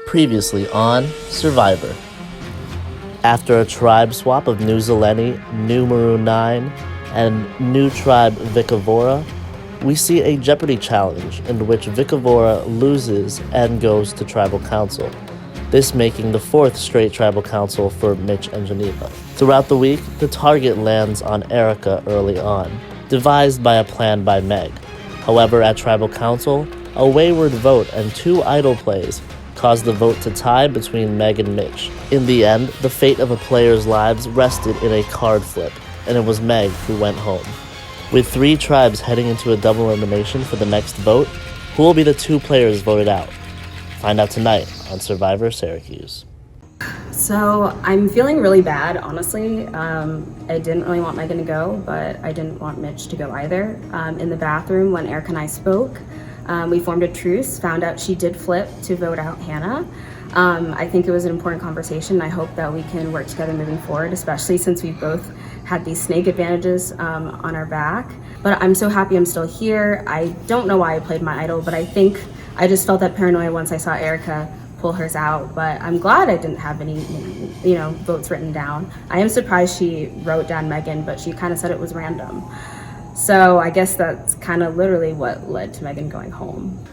Previously on Syrvivor. After a tribe swap of new ZELENY, new MAROON 9, and new tribe Vikavora, we see a Jeopardy challenge in which Vikavora loses and goes to tribal council, this making the fourth straight tribal council for Mitch and Geneva. Throughout the week, the target lands on Erica early on, devised by a plan by Meg. However, at tribal council, a wayward vote and two idle plays caused the vote to tie between Meg and Mitch. In the end, the fate of a player's lives rested in a card flip, and it was Meg who went home. With three tribes heading into a double elimination for the next vote, who will be the two players voted out? Find out tonight on Syrvivor Syracuse. So I'm feeling really bad, honestly. I didn't really want Megan to go, but I didn't want Mitch to go either. In the bathroom, when Erica and I spoke, we formed a truce, found out she did flip to vote out Hannah. I think it was an important conversation. I hope that we can work together moving forward, especially since we both had these snake advantages on our back. But I'm so happy I'm still here. I don't know why I played my idol, but I think I just felt that paranoia once I saw Erica pull hers out. But I'm glad I didn't have any, votes written down. I am surprised she wrote down Megan, but she kind of said it was random. So I guess that's kind of literally what led to Megan going home.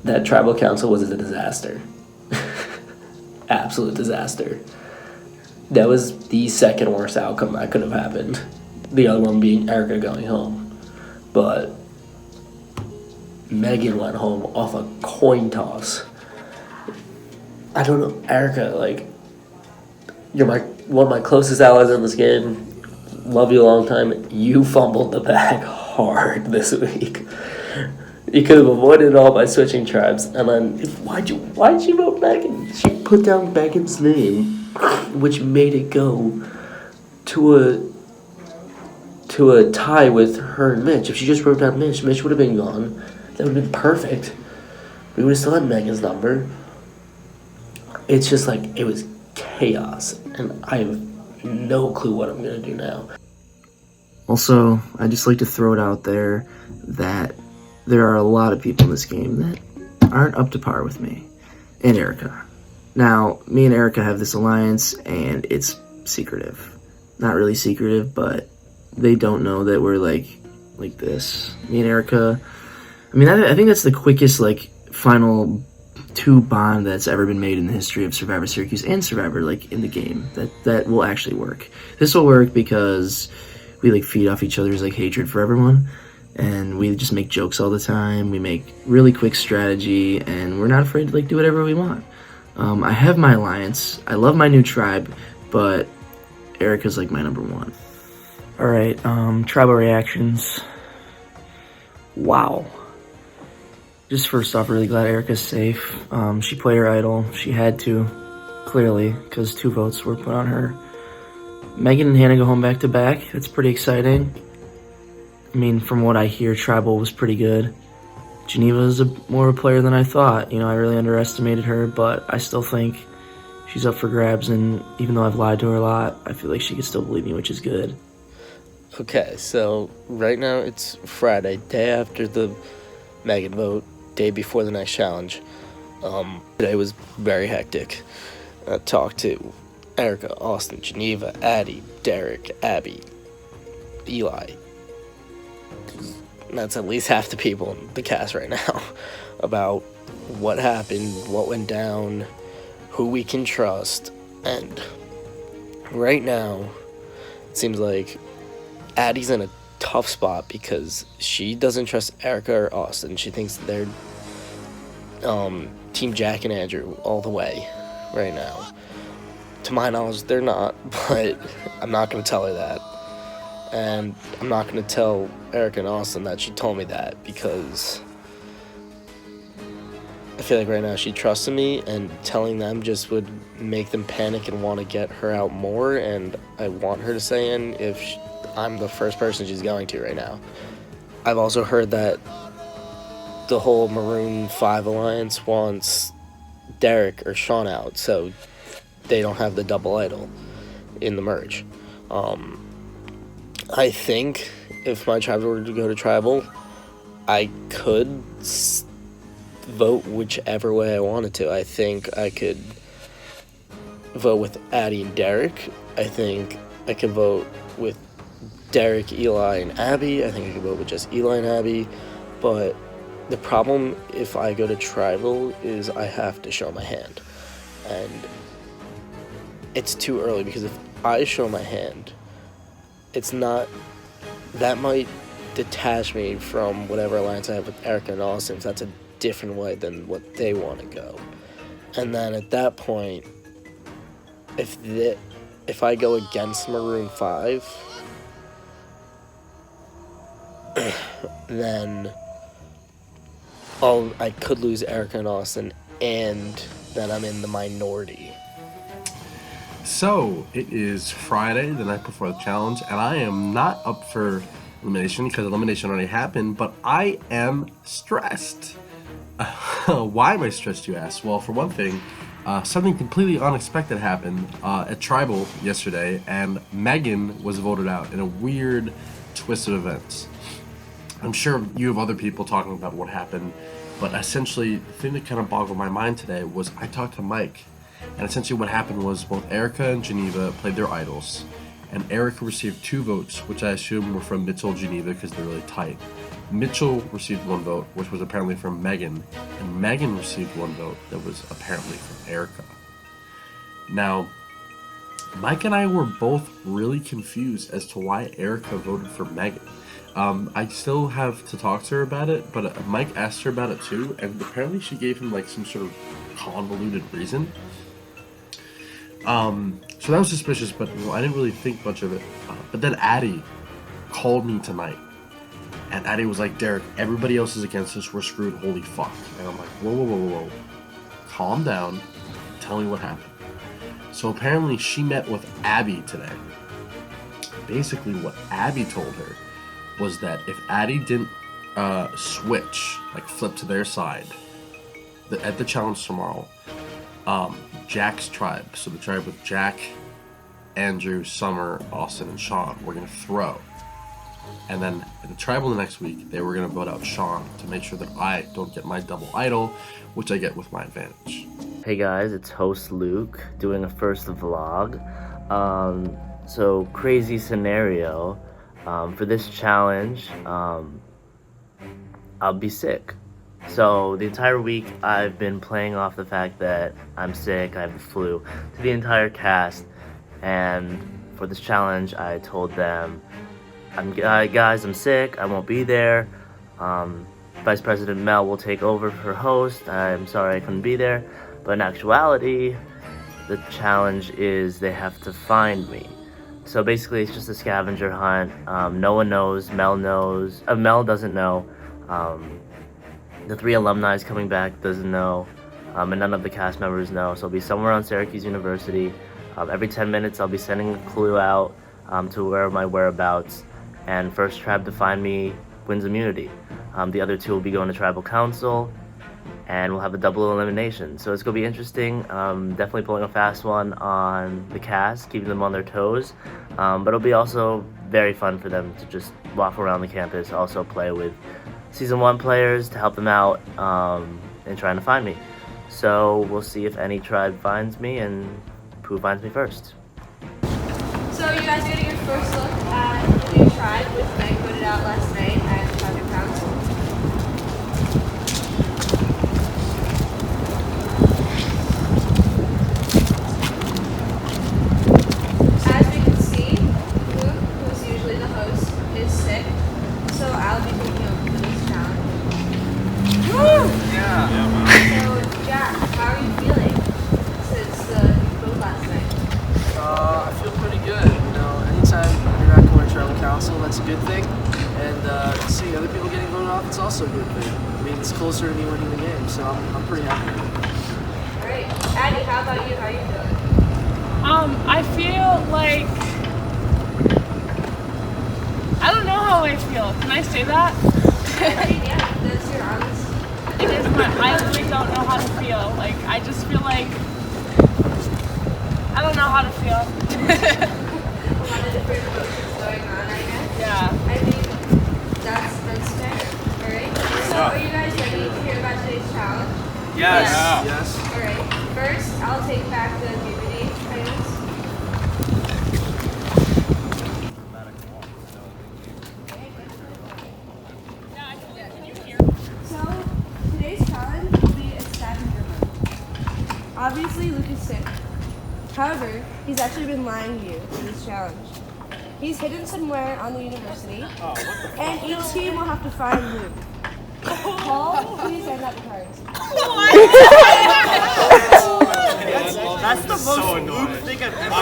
That tribal council was a disaster. Absolute disaster. That was the second worst outcome that could have happened. The other one being Erica going home. But Megan went home off a coin toss. I don't know, Erica, you're one of my closest allies in this game. Love you a long time. You fumbled the bag hard this week. You could have avoided it all by switching tribes. And then, why'd you vote Megan? She put down Megan's name, which made it go to a tie with her and Mitch. If she just wrote down Mitch would have been gone. That would have been perfect. We would have still had Megan's number. It's just it was chaos, and I have no clue what I'm going to do now. Also, I'd just like to throw it out there that there are a lot of people in this game that aren't up to par with me and Erica. Now, me and Erica have this alliance, and it's secretive. Not really secretive, but they don't know that we're like this. Me and Erica, I think that's the quickest final two bond that's ever been made in the history of Survivor Syracuse and Survivor in the game that will actually work. This will work because we feed off each other's hatred for everyone, and we just make jokes all the time. We make really quick strategy, and we're not afraid to do whatever we want. I have my alliance. I love my new tribe, but Erica's my number one. All right, tribal reactions. Wow. Just first off, really glad Erica's safe. She played her idol. She had to, clearly, because 2 votes were put on her. Megan and Hannah go home back to back. That's pretty exciting. From what I hear, tribal was pretty good. Geneva's more of a player than I thought. I really underestimated her, but I still think she's up for grabs, and even though I've lied to her a lot, I feel like she can still believe me, which is good. Okay, so right now it's Friday, day after the Megan vote, day before the next challenge. Today was very hectic. I talked to Erica, Austin, Geneva, Addie, Derek, Abby, Eli. That's at least half the people in the cast right now about what happened, what went down, who we can trust. And right now, it seems like Addie's in a tough spot because she doesn't trust Erica or Austin. She thinks they're Team Jack and Andrew all the way right now. To my knowledge, they're not, but I'm not going to tell her that. And I'm not going to tell Erica and Austin that she told me that because I feel like right now she trusted me, and telling them just would make them panic and want to get her out more, and I want her to stay in if I'm the first person she's going to right now. I've also heard that the whole Maroon 5 alliance wants Derek or Shawn out, so they don't have the double idol in the merge. I think if my tribe were to go to tribal, I could vote whichever way I wanted to. I think I could vote with Addie and Derek. I think I could vote with Derek, Eli, and Abby. I think I could vote with just Eli and Abby. But the problem if I go to tribal is I have to show my hand. And it's too early, because if I show my hand, it's not, that might detach me from whatever alliance I have with Erica and Austin, if that's a different way than what they want to go. And then at that point, if I go against Maroon 5, then I could lose Erica and Austin, and then I'm in the minority. So it is Friday, the night before the challenge, and I am not up for elimination because elimination already happened, but I am stressed. Why am I stressed, you ask? Well, for one thing, something completely unexpected happened at Tribal yesterday, and Megan was voted out in a weird twist of events. I'm sure you have other people talking about what happened, but essentially, the thing that kind of boggled my mind today was I talked to Mike, and essentially what happened was both Erica and Geneva played their idols, and Erica received 2 votes, which I assume were from Mitchell and Geneva because they're really tight. Mitchell received 1 vote, which was apparently from Megan, and Megan received 1 vote that was apparently from Erica. Now, Mike and I were both really confused as to why Erica voted for Megan. I still have to talk to her about it, but Mike asked her about it too, and apparently she gave him like some sort of convoluted reason. So that was suspicious, but I didn't really think much of it. But then Addie called me tonight, and Addie was like, Derek, everybody else is against us, we're screwed, holy fuck. And I'm like, whoa, calm down, tell me what happened. So apparently she met with Abby today. Basically what Abby told her was that if Addie didn't switch, like flip to their side, at the challenge tomorrow, Jack's tribe, so the tribe with Jack, Andrew, Summer, Austin, and Shawn, were going to throw. And then in the tribal the next week, they were going to vote out Shawn to make sure that I don't get my double idol, which I get with my advantage. Hey guys, it's host Luke doing a first vlog. So crazy scenario. For this challenge, I'll be sick. So the entire week I've been playing off the fact that I'm sick, I have the flu, to the entire cast. And for this challenge, I told them, guys, I'm sick, I won't be there. Vice President Mel will take over for host. I'm sorry I couldn't be there. But in actuality, the challenge is they have to find me. So basically it's just a scavenger hunt. No one knows. Mel knows. Mel doesn't know. The 3 alumni coming back doesn't know. And none of the cast members know. So I'll be somewhere on Syracuse University. Every 10 minutes I'll be sending a clue out to where my whereabouts. And first tribe to find me wins immunity. The other 2 will be going to tribal council. And we'll have a double elimination. So it's going to be interesting. Definitely pulling a fast one on the cast, keeping them on their toes. But it'll be also very fun for them to just walk around the campus, also play with Season 1 players to help them out in trying to find me. So we'll see if any tribe finds me and who finds me first. So you guys are getting your first look at the new tribe, which Meg put it out last night at Tribal Council. As we can see, Luke, who's usually the host, is sick, so I'll be taking over for this challenge. Woo! Yeah. So Jack, how are you feeling since the vote last night? I feel pretty good. You know, anytime you're not going to tribal council, that's a good thing. And seeing other people getting voted off, it's also a good thing. I mean, it's closer to me winning the game, so I'm pretty happy. All right, Addie, how about you? How are you feeling? I feel like, I don't know how I feel. Can I say that? Yeah, that's your honest. It is, but I really don't know how to feel. Like, I just feel like, I don't know how to feel. A lot of different emotions going on, I guess. Yeah. I mean, that's fair. Alright, so are you guys ready to hear about today's challenge? Yes. Yeah. Yes. Alright, first I'll take back the DVD items. So, today's challenge will be a scavenger hunt. Obviously, Luke is sick. However, he's actually been lying to you for this challenge. He's hidden somewhere on the university, and each team will have to find Luke. Paul, please hand out the cards. That's the most Luke thing I've ever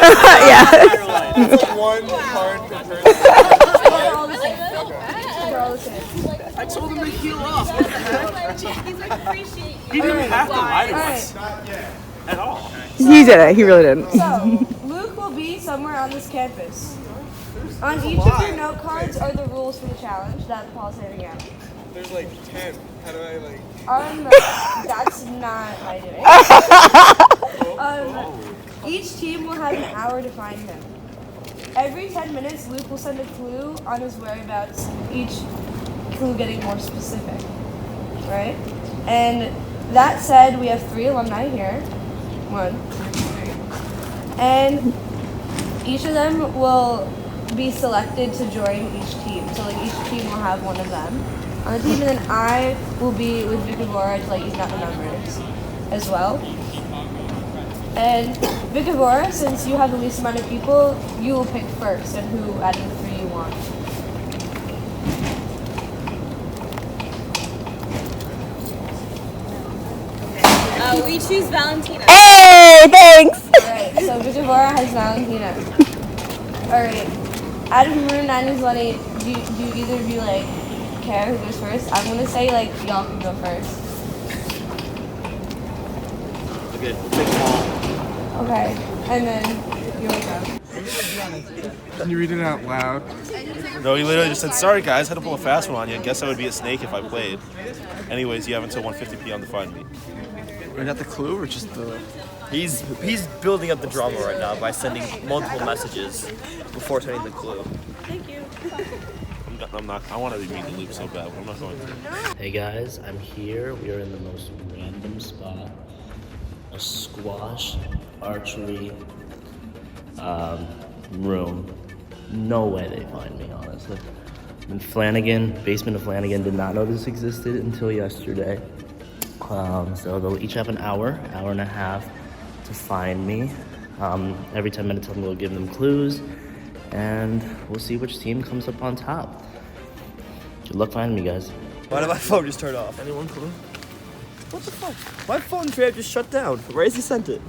It's one card per person. They're all the same. They're all the same. I told him to heal up. He's like, appreciate you. He didn't have to lie to Alright, us at all. He did it. He really didn't. so Luke will be somewhere on this campus. On each of your note cards are the rules for the challenge that Paul's handing out. There's like 10. How do I like? That's not my doing. Each team will have an hour to find him. Every 10 minutes, Luke will send a clue on his whereabouts, each clue getting more specific, right? And that said, we have 3 alumni here. 1, 2, 3. And each of them will be selected to join each team. So like each team will have one of them on the team, and then I will be with Vicavora to like even out the numbers as well. And Vicavora, since you have the least amount of people, you will pick first and who out of the 3 you want. We choose Valentina. Hey, thanks. Alright, so Vicavora has Valentina. Alright. Out of Maroon 9 and ZELENY, do either of you like care who goes first? I'm gonna say like y'all can go first. Okay, we'll take them all. Okay, and then you will go. Can you read it out loud? No, he literally just said, sorry guys, had to pull a fast one on you. Guess I would be a snake if I played. Anyways, you have until 1:50 p.m. to find me. I got the clue or just the... He's building up the drama right now by sending multiple messages before sending the clue. I'm not, I want to read the loop so bad, but I'm not going to. Hey guys, I'm here. We are in the most random spot. A squash archery room. No way they find me, honestly. And Flanagan, basement of Flanagan, did not know this existed until yesterday. So they'll each have an hour and a half to find me. Every 10 minutes I'm going to give them clues, and we'll see which team comes up on top. Good luck finding me, guys. Why did my phone just turn off? Anyone clue? What the fuck? My phone trap just shut down. Where has he sent it?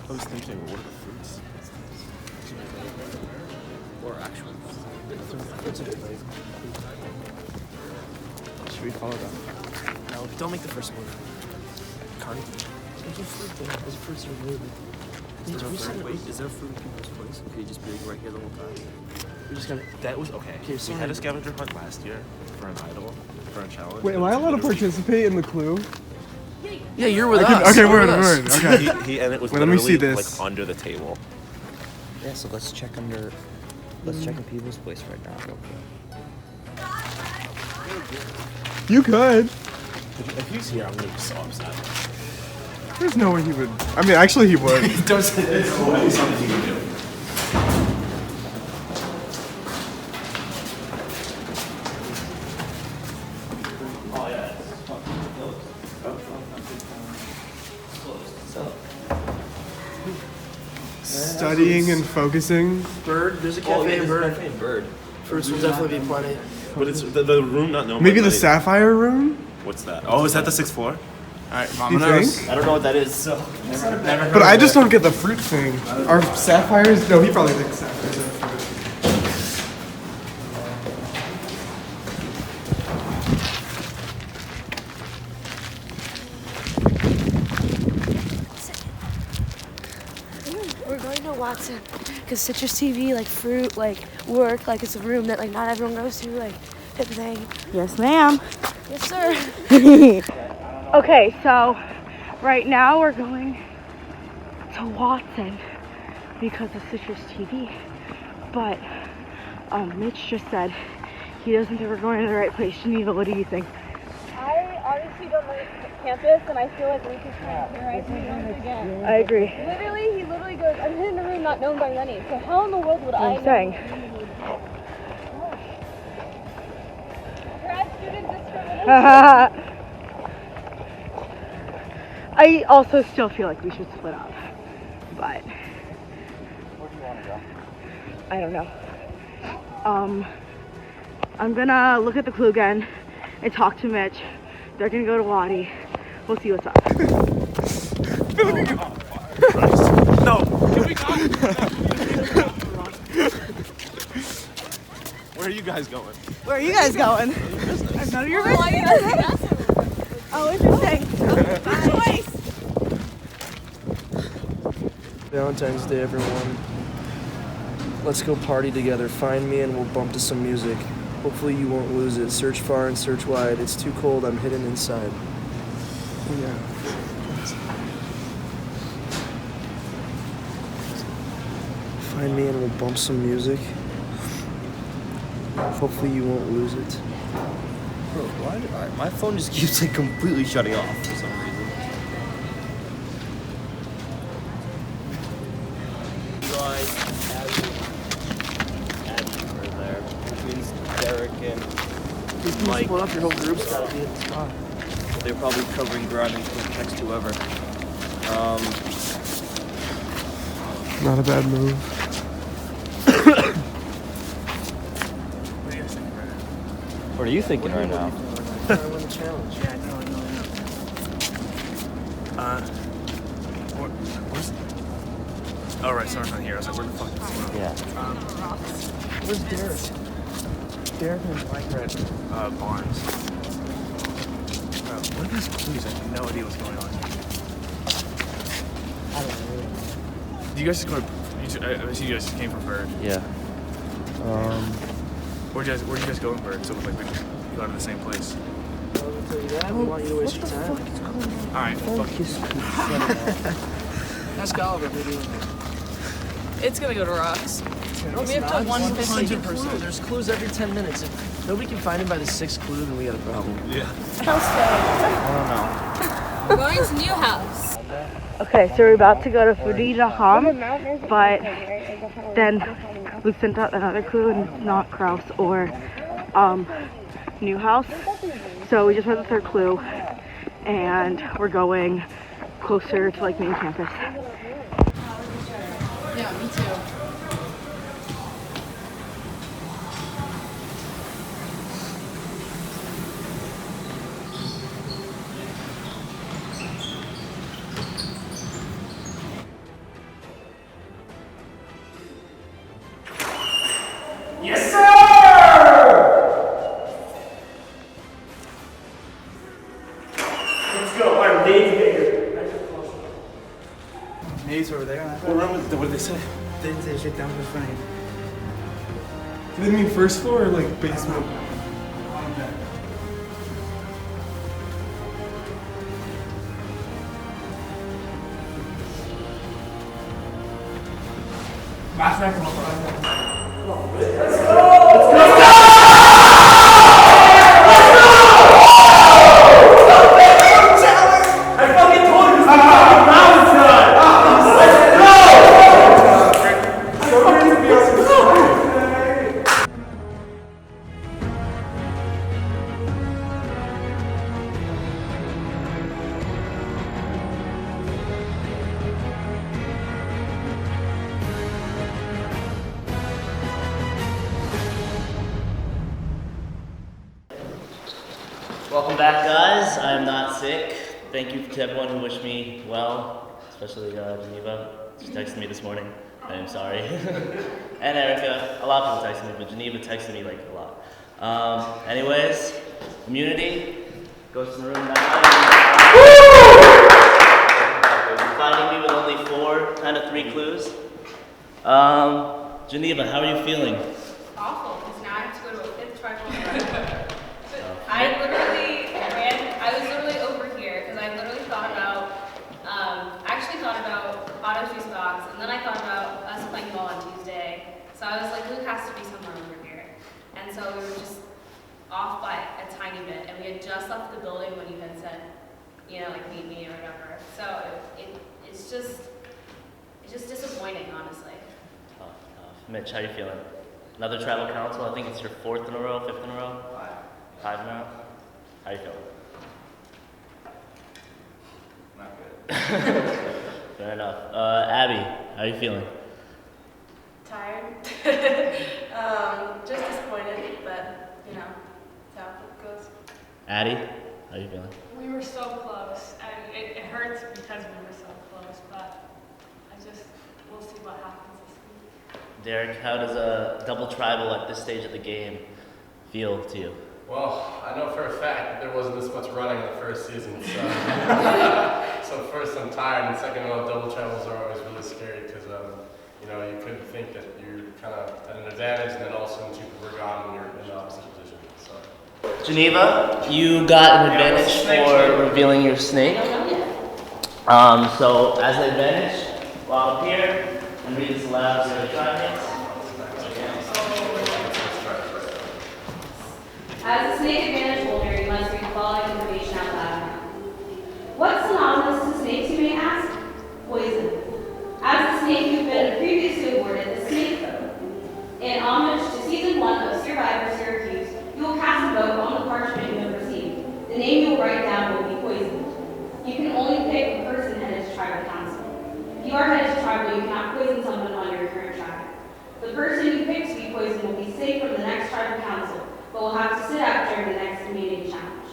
I was thinking, what are the fruits? Or actual. Should we follow that? No, don't make the first one. Cardi? There's no fruit there. There's fruits are available. Is there fruit in people's place? Okay, you just be right here the whole time. We're just gonna... That was okay. So We had a scavenger hunt last year for an idol, for a challenge. Wait, am I allowed to participate in the clue? Yeah, you're with us. Okay, You're word, with us. word. Okay. He and it was Wait, let me literally see this. like under the table. Yeah, so let's check under. Let's check in people's place right now. You could. If he's here, I'm gonna be so upset. There's no way he would. I mean, actually, he would. There's always something he can do. Studying and focusing. Bird, there's a cafe in Bird. Fruits will definitely be plenty. But it's the room not known. Maybe by the night. Sapphire Room? What's that? Oh, is that the 6th floor? Alright, You vamonos. think? I don't know what that is, so. Never heard But of I just it. don't get the fruit thing. Are sapphires? No, he probably thinks sapphires are fruit. We're going to Watson because Citrus TV, like fruit, like work, like it's a room that like not everyone goes to, like type of thing. Yes, ma'am. Yes, sir. Okay, so right now we're going to Watson. because of Citrus TV. But Mitch just said he doesn't think we're going to the right place. Geneva, what do you think? I honestly don't like campus, and I feel like Luke is trying to terrorize me once again. I agree. He literally goes, I'm hitting a room not known by many. So how in the world would I know? saying. Grad student discrimination. I also still feel like we should split up, but Where do you want to go? I don't know. I'm gonna look at the clue again and talk to Mitch. They're gonna go to Wadi. We'll see what's up. No, can we go? Where are you guys going? Where are you guys going? It's none of your business. Oh, interesting. Nice. Valentine's Day, everyone. Let's go party together. Find me and we'll bump to some music. Hopefully you won't lose it. Search far and search wide. It's too cold, I'm hidden inside. Yeah. Find me and we'll bump some music. Hopefully you won't lose it. Bro, why? My phone just keeps like completely shutting off for some reason. Guys, Addie are there, which means Derek and Mike. Split up, your whole group's gotta be at the spot. They're probably covering ground and can text whoever. Not a bad move. What are you thinking right now? I won the challenge. Yeah, I know. Where's... Oh, right, someone's not here. I was like, where the fuck is someone? Yeah. Where's Derek? Derek and Mike are at Barnes. What are these clues? I have no idea what's going on. I don't know. Do you guys just go to... I see you guys just came from Bird. Yeah. Where'd you guys go in Bird? So like we got to the same place. I will tell you that. I don't want you to waste your time. Alright, Focus. Ask Oliver if they're doing that. It's gonna go to rocks. No, We have till 1:50. 100%. There's clues every 10 minutes. If nobody can find him by the 6th clue, then we got a problem. Yeah. I We're going to New House. Okay, so we're about to go to HOODIE but then Luke sent out another clue and it's not Kraus or New House. So we just read the third clue and we're going closer to like main campus. Yeah, me too. Yes, sir! Let's go. All right, Nate's bigger. Nate's over there. What did they say? They didn't say shit down in front of you. Do they mean first floor or like basement? Welcome back, guys. I am not sick. Thank you to everyone who wished me well, especially Geneva. She texted me this morning. I am sorry. And Erica. A lot of people texted me, but Geneva texted me like a lot. Anyways, immunity goes to the room now. Finding me with only 4, kind of 3 clues. Geneva, how are you feeling? Awful, because now I have to go to a 5th tribal run. I was literally over here because I literally thought about, auto juice box, and then I thought about off by a tiny bit, and we had just left the building when you had said, you know, like meet me or whatever. So it's just disappointing, honestly. Mitch, how you feeling? Another tribal council? I think it's your 4th in a row, 5th in a row? 5 in a row? How you feeling? Not good. Fair enough. Abby, how you feeling? Tired. Just disappointed, but you know, that's how it goes. Addie, how you feeling? We were so close, and it hurts because we were so close, but we'll see what happens this week. Derek, how does a double tribal at this stage of the game feel to you? Well, I know for a fact that there wasn't this much running in the first season, so so first I'm tired, and second of all, double tribals are always really scary because you know, you couldn't think that you're kind of at an advantage, and then all of a sudden 2 people are gone and you're in the opposite position. So. Geneva, you got an advantage for revealing your snake. So as an advantage, walk up here and read this aloud to the audience. As a snake advantage holder, you must read the following information out loud now. What's synonymous to snakes, you may ask? Poison. As a snake, you've been previously awarded the snake vote. In homage to season 1 of Syrvivor Syracuse, you will cast a vote on the parchment you have received. The name you will write down will be poisoned. You can only pick a person headed to tribal council. If you are headed to tribal, you cannot poison someone on your current tribe. The person you pick to be poisoned will be safe from the next tribal council, but will have to sit out during the next community challenge.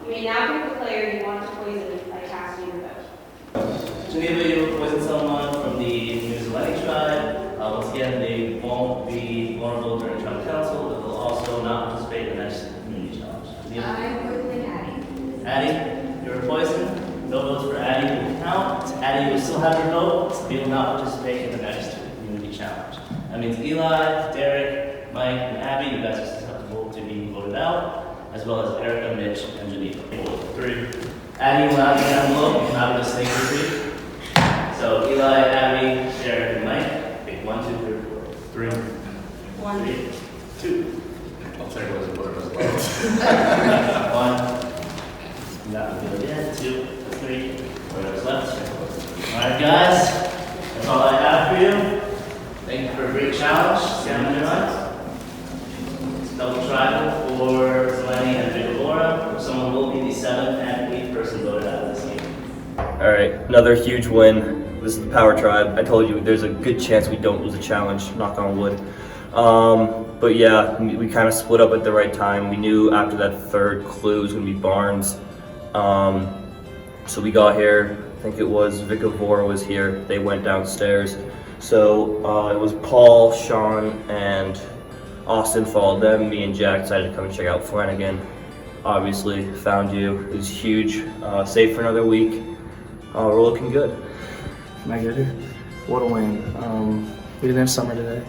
You may now pick the player you want to poison by casting your vote. Geneva, you will poison someone from the New ZELENY tribe. Once again, they won't be vulnerable during tribal council, but they'll also not participate in the next community challenge. I'm poisoning Addie. Addie, you're poisoned. No votes for Addie will count. Addie, you will still have your vote, but you will not participate in the next community challenge. That means Eli, Derek, Mike, and Abby, you guys are susceptible to being voted out, as well as Erica, Mitch, and Geneva. 3. Addie will not be down below, you cannot be the snake retreat. So Eli, Abby, Derek, and Mike, pick 1, 2, 3, 4. 3. 1. 3. 2. I'll take it as whatever's left. 1. Not good yet. 2, 3. Whatever's left. Alright guys, that's all I have for you. Thank you for a great challenge. See how many runs? Double tribal for ZELENY and Vicavora. Someone will be the 7th and 8th person voted out of this game. Alright, another huge win. This is the Power Tribe. I told you there's a good chance we don't lose a challenge, knock on wood. But yeah, we kind of split up at the right time. We knew after that 3rd clue it was going to be Barnes. So we got here, I think it was Vicavora was here, they went downstairs. So it was Paul, Sean, and Austin followed them. Me and Jack decided to come and check out Flanagan. Obviously, found you. It was huge. Safe for another week. We're looking good. Am I good here? What a win. We didn't have summer today,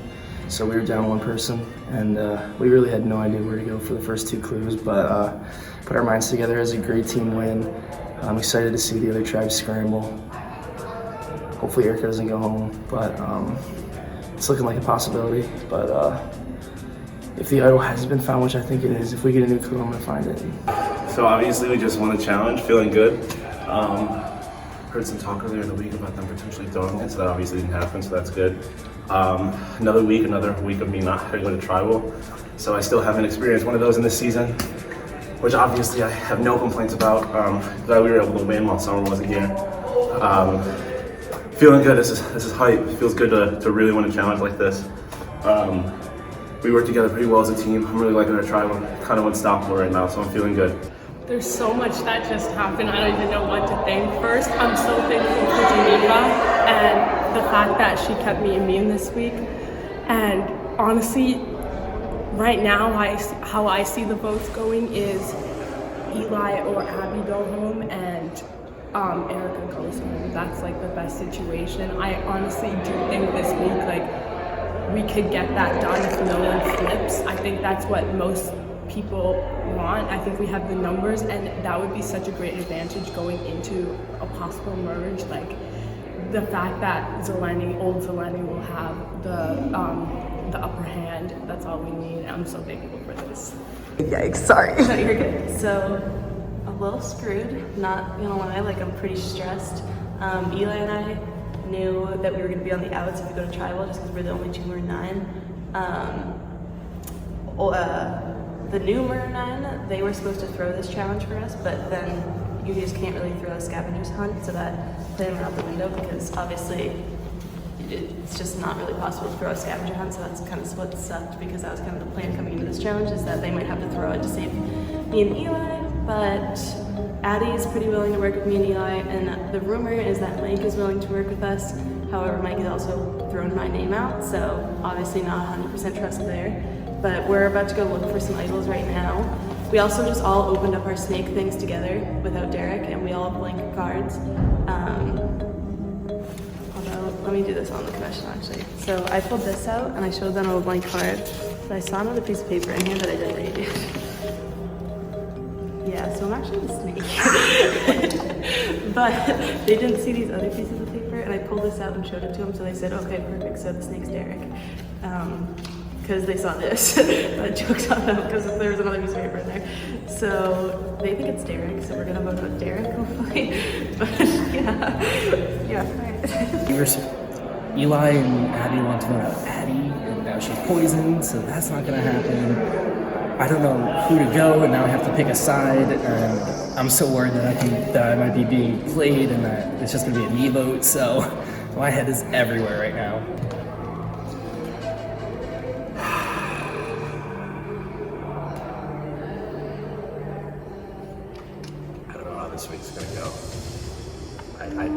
so we were down 1 person, and we really had no idea where to go for the first 2 clues, but put our minds together as a great team win. I'm excited to see the other tribes scramble. Hopefully Erica doesn't go home, but it's looking like a possibility. But if the idol hasn't been found, which I think it is, if we get a new clue, I'm gonna find it. So obviously we just won a challenge, feeling good. Heard some talk earlier in the week about them potentially throwing it, so that obviously didn't happen, so that's good. Another week of me not having to go to tribal. So I still haven't experienced one of those in this season, which obviously I have no complaints about. Glad we were able to win while Summer wasn't here. Feeling good. This is hype. It feels good to really win a challenge like this. We work together pretty well as a team. I'm really liking our tribe. I'm kind of unstoppable right now, so I'm feeling good. There's so much that just happened. I don't even know what to think. First, I'm so thankful for Geneva and the fact that she kept me immune this week. And honestly, right now, how I see the votes going is Eli or Abby go home and Erica goes home. That's like the best situation. I honestly do think this week, like, we could get that done if no one flips. I think that's what most people want. I think we have the numbers, and that would be such a great advantage going into a possible merge. Like, the fact that old ZELENY will have the upper hand, that's all we need. I'm so thankful for this. Yikes, sorry. No, you're good. So, a little screwed, not gonna lie, like I'm pretty stressed. Eli and I knew that we were gonna be on the outs if we go to tribal just because we're the only two Maroon 9. The new Maroon 9, they were supposed to throw this challenge for us, but then you just can't really throw a scavenger's hunt, so that plan went out the window because obviously it's just not really possible to throw a scavenger hunt, so that's kind of what sucked because that was kind of the plan coming into this challenge, is that they might have to throw it to save me and Eli, but Addie is pretty willing to work with me and Eli, and the rumor is that Mike is willing to work with us. However, Mike has also thrown my name out, so obviously not 100% trust there. But we're about to go look for some idols right now. We also just all opened up our snake things together without Derek, and we all have blank cards. Although, let me do this on the confession actually. So I pulled this out and I showed them a blank card, but I saw another piece of paper in here that I didn't read. Yeah, so I'm actually a snake. But they didn't see these other pieces of paper, and I pulled this out and showed it to them, so they said, okay, perfect, so the snake's Derek. Because they saw this. But joke's on them, because there was another piece of paper in there. So they think it's Derek, so we're gonna vote out Derek, hopefully. But yeah, right. Eli and Addie want to vote out Addie, and now she's poisoned, so that's not gonna happen. I don't know who to go, and now I have to pick a side, and I'm so worried that I might be being played, and that it's just gonna be a me vote, so my head is everywhere right now. I don't know how this week's gonna go.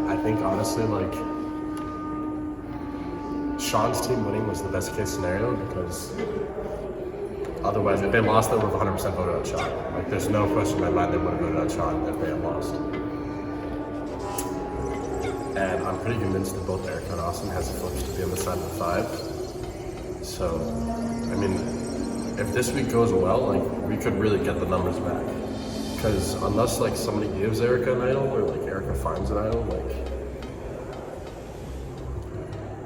I think honestly, like, Sean's team winning was the best case scenario because otherwise, if they lost, they would have 100% voted out Sean. Like, there's no question in my mind they would have voted out Sean if they had lost. And I'm pretty convinced that both Erica and Austin has the flips to be on the side of the 5. So, I mean, if this week goes well, like, we could really get the numbers back. Because unless, like, somebody gives Erica an idol, or, like, Erica finds an idol, like,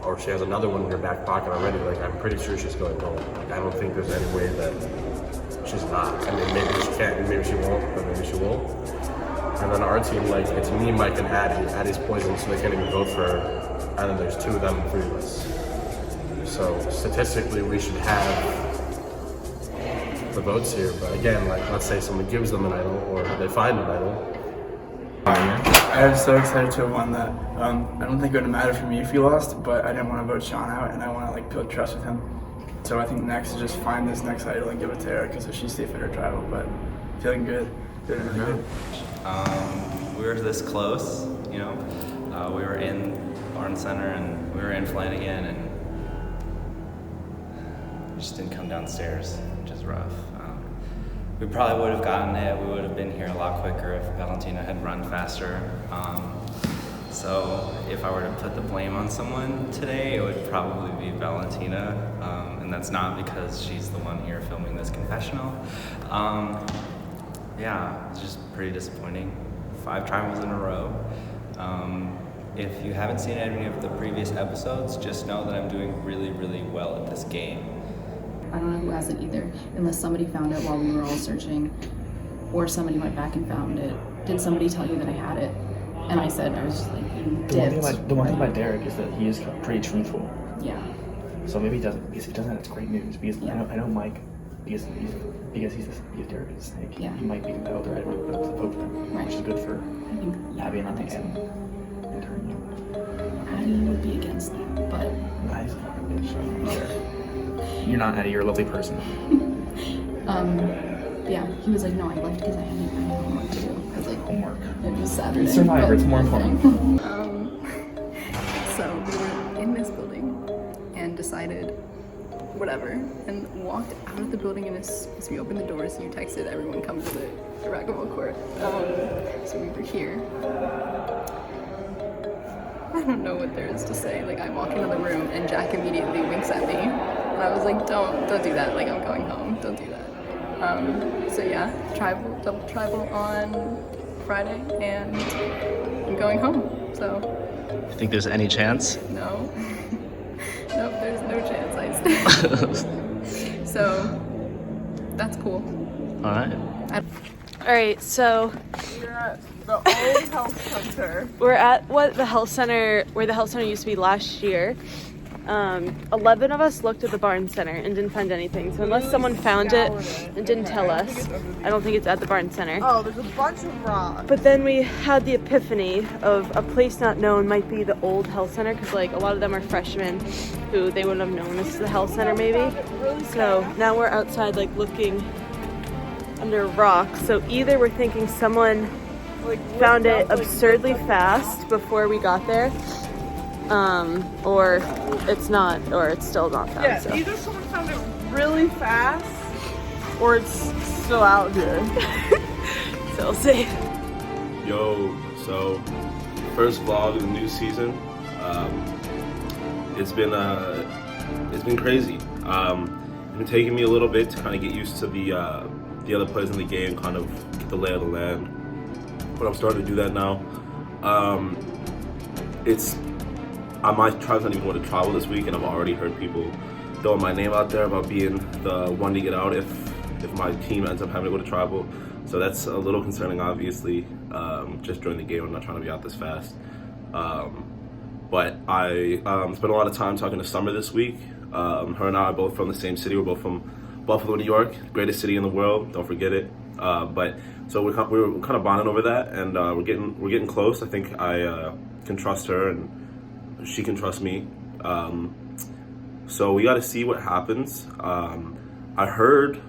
or she has another one in her back pocket already, like, I'm pretty sure she's going home. Like, I don't think there's any way that she's not. I mean, maybe she can't, maybe she won't, but maybe she will. And then our team, like, it's me, Mike, and Addie. Addie's poisoned, so they can't even vote for her. And then there's 2 of them and 3 of us. So statistically, we should have the votes here. But again, like, let's say someone gives them an idol, or they find an idol. I'm so excited to have won that. I don't think it would matter for me if he lost, but I didn't want to vote Sean out, and I want to, like, build trust with him. So I think next is just find this next idol and give it to Erica so she's safe in her tribal. But feeling good, feeling really good. We were this close, you know. We were in Barn Center and we were in Flanagan, and we just didn't come downstairs, which is rough. We probably would have gotten it. We would have been here a lot quicker if Valentina had run faster. So if I were to put the blame on someone today, it would probably be Valentina. And that's not because she's the one here filming this confessional. Yeah, it's just pretty disappointing. 5 tribals in a row. If you haven't seen any of the previous episodes, just know that I'm doing really, really well at this game. I don't know who has it either, unless somebody found it while we were all searching, or somebody went back and found it. Did somebody tell you that I had it? And I said, I was just like, The one thing about Derek is that he is pretty truthful. Yeah. So maybe he doesn't, because if he doesn't, it's great news. Because I know Mike, because Derek is a snake, yeah. He might be compelled to vote for him, which is good for Abby and I think and turn you. Addie would be against that, but Addie's a fucking bitch, so I don't care. You're not Addie, you're a lovely person. yeah, he was like, no, I left because I had homework to do. I was like, homework. It was Saturday. It's Syrvivor, it's more important. So we were in this building and decided whatever, and walked out of the building, and as we opened the doors, you texted everyone come to the racquetball court. So we were here. I don't know what there is to say. Like, I walk into the room and Jack immediately winks at me, and I was like, don't do that. Like, I'm going home. Don't do that. So yeah, double tribal on Friday, and I'm going home. So. You think there's any chance? No. Nope, there's no chance. So that's cool. All right. Alright, so We're at the old health center. we're at where the health center used to be last year. 11 of us looked at the barn center and didn't find anything. So unless someone found it and didn't tell us, I don't think it's at the barn center. Oh, there's a bunch of rocks. But then we had the epiphany of a place not known might be the old health center, because like a lot of them are freshmen who they wouldn't have known this is the health center maybe. So now we're outside like looking under rocks. So either we're thinking someone found it absurdly fast before we got there, or it's still not found. Yeah, so. either someone found it really fast or it's still out here. So we'll see. Yo, so first vlog of the new season. It's been crazy. It's been taking me a little bit to kind of get used to the other players in the game, kind of get the lay of the land. But I'm starting to do that now. My tribe's not even going to travel this week, and I've already heard people throwing my name out there about being the one to get out if my team ends up having to go to tribal. So that's a little concerning, obviously. Just during the game, I'm not trying to be out this fast. But I spent a lot of time talking to Summer this week. Her and I are both from the same city. We're both from Buffalo, New York, greatest city in the world. Don't forget it. So we were kind of bonding over that, and we're getting close. I think I can trust her, and she can trust me. So we got to see what happens. I heard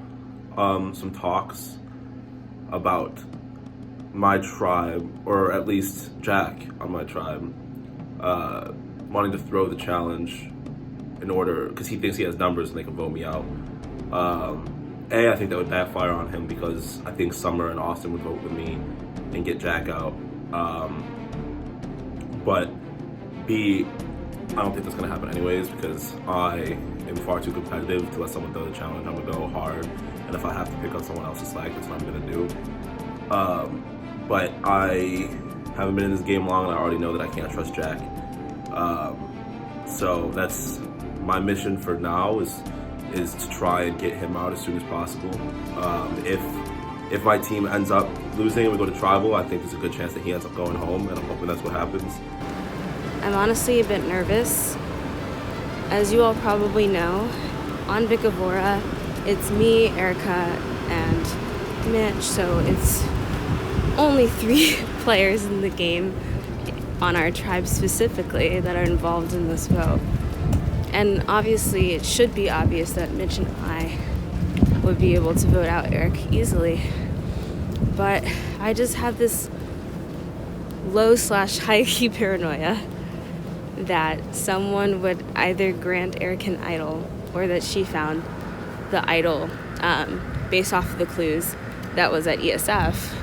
some talks about my tribe, or at least Jack on my tribe, wanting to throw the challenge in order, because he thinks he has numbers and they can vote me out. I think that would backfire on him, because I think Summer and Austin would vote with me and get Jack out. But B, I don't think that's gonna happen anyways, because I am far too competitive to let someone throw the challenge. I'm gonna go hard, and if I have to pick up someone else's slack, that's what I'm gonna do. But I haven't been in this game long, and I already know that I can't trust Jack. So that's my mission for now, is to try and get him out as soon as possible. If my team ends up losing and we go to tribal, I think there's a good chance that he ends up going home, and I'm hoping that's what happens. I'm honestly a bit nervous. As you all probably know, on Vicavora, it's me, Erica, and Mitch, so it's only 3 players in the game on our tribe specifically that are involved in this vote. And obviously, it should be obvious that Mitch and I would be able to vote out Eric easily. But I just have this low/high key paranoia that someone would either grant Eric an idol, or that she found the idol based off of the clues that was at ESF.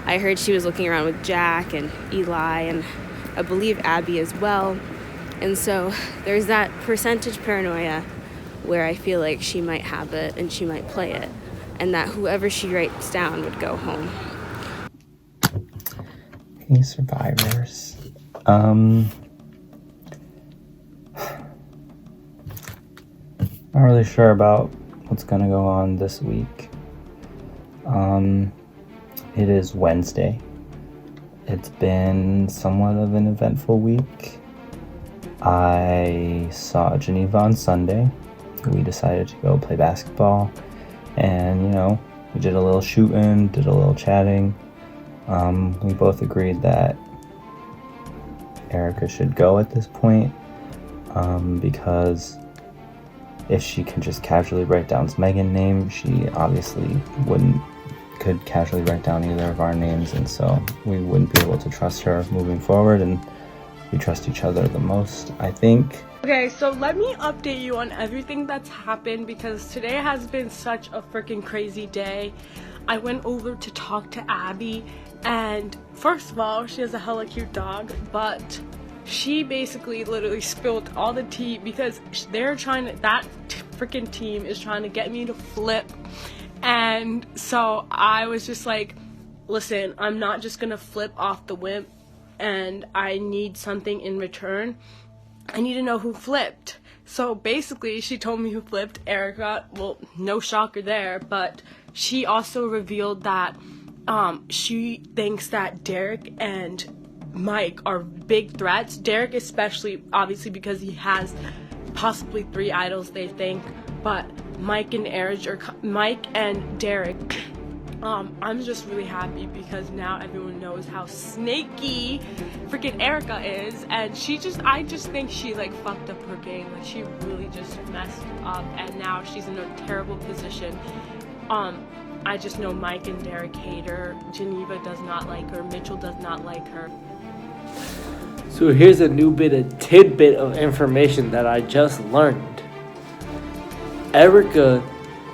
I heard she was looking around with Jack and Eli and I believe Abby as well. And so there's that percentage paranoia where I feel like she might have it and she might play it, and that whoever she writes down would go home. Hey, survivors. Not really sure about what's gonna go on this week. It is Wednesday. It's been somewhat of an eventful week. I saw Geneva on Sunday. We decided to go play basketball, and we did a little shooting, did a little chatting. We both agreed that Erica should go at this point, because if she can just casually write down Megan's name, she obviously could casually write down either of our names, and so we wouldn't be able to trust her moving forward, and we trust each other the most, I think. Okay, so let me update you on everything that's happened, because today has been such a freaking crazy day. I went over to talk to Abby, and first of all, she has a hella cute dog, but she basically literally spilled all the tea, because that freaking team is trying to get me to flip. And so I was just like, listen, I'm not just gonna flip off the whim, and I need something in return. I need to know who flipped. So basically she told me who flipped, Erica. Well, no shocker there, but she also revealed that she thinks that Derek and Mike are big threats. Derek especially, obviously, because he has possibly 3 idols, they think, but Mike and Derek, I'm just really happy because now everyone knows how snaky freaking Erica is, and I just think she like fucked up her game. Like, she really just messed up, and now she's in a terrible position. I just know Mike and Derek hate her. Geneva does not like her. Mitchell does not like her. So here's a new tidbit of information that I just learned. Erica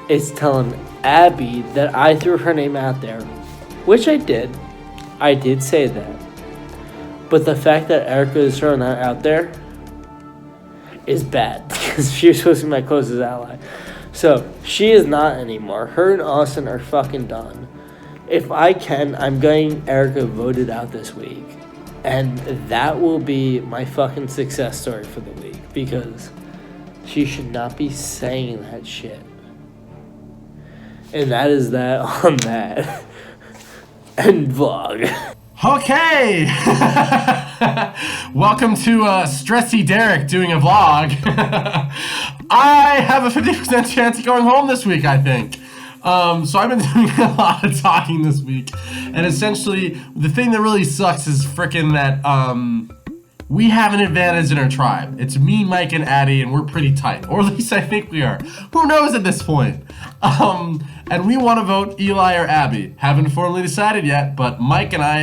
is telling Abby that I threw her name out there, which I did. I did say that. But the fact that Erica is throwing that out there is bad because she was supposed to be my closest ally. So she is not anymore. Her and Austin are fucking done. If I can, I'm getting Erica voted out this week. And that will be my fucking success story for the week, because she should not be saying that shit. And that is that on that. End vlog. Okay! Welcome to Stressy Derek doing a vlog. I have a 50% chance of going home this week, I think. So I've been doing a lot of talking this week, and essentially the thing that really sucks is frickin' that we have an advantage in our tribe. It's me, Mike, and Addie, and we're pretty tight, or at least I think we are. Who knows at this point? And we want to vote Eli or Abby. Haven't formally decided yet, but Mike and I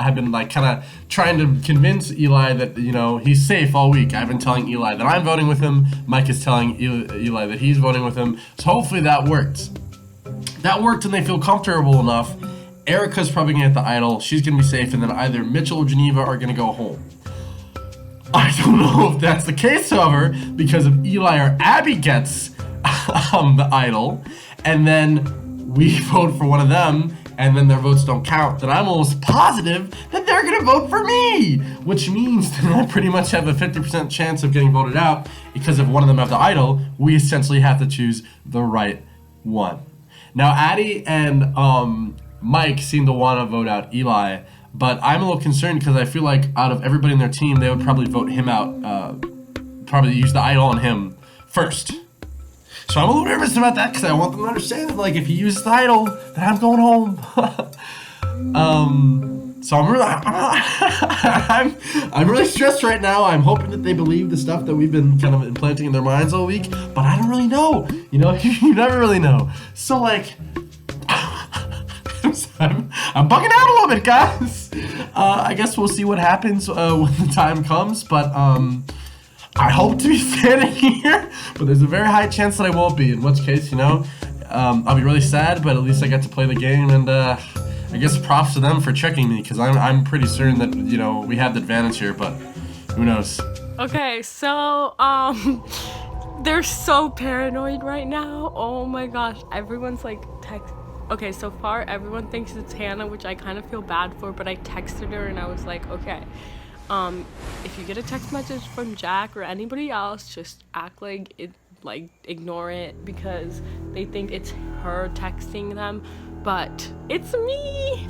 have been like kind of trying to convince Eli that, you know, he's safe all week. I've been telling Eli that I'm voting with him. Mike is telling Eli that he's voting with him. So hopefully that worked. That worked, and they feel comfortable enough. Erica's probably gonna get the idol. She's gonna be safe, and then either Mitchell or Geneva are gonna go home. I don't know if that's the case, however, because if Eli or Abby gets the idol, and then we vote for one of them, and then their votes don't count, then I'm almost positive that they're gonna vote for me, which means that I pretty much have a 50% chance of getting voted out, because if one of them have the idol, we essentially have to choose the right one. Now, Addie and Mike seem to want to vote out Eli, but I'm a little concerned because I feel like out of everybody in their team, they would probably vote him out, probably use the idol on him first. So I'm a little nervous about that because I want them to understand that, like, if he uses the idol, then I'm going home. So I'm really stressed right now. I'm hoping that they believe the stuff that we've been kind of implanting in their minds all week, but I don't really know. You know, you never really know. So, like, I'm bugging out a little bit, guys. I guess we'll see what happens when the time comes, but I hope to be standing here, but there's a very high chance that I won't be, in which case, you know, I'll be really sad, but at least I get to play the game, and I guess props to them for tricking me, because I'm pretty certain that, you know, we have the advantage here, but who knows. Okay, so, they're so paranoid right now. Oh my gosh, everyone's like okay, so far everyone thinks it's Hannah, which I kind of feel bad for, but I texted her and I was like, okay, if you get a text message from Jack or anybody else, just act like it, like ignore it, because they think it's her texting them, but it's me.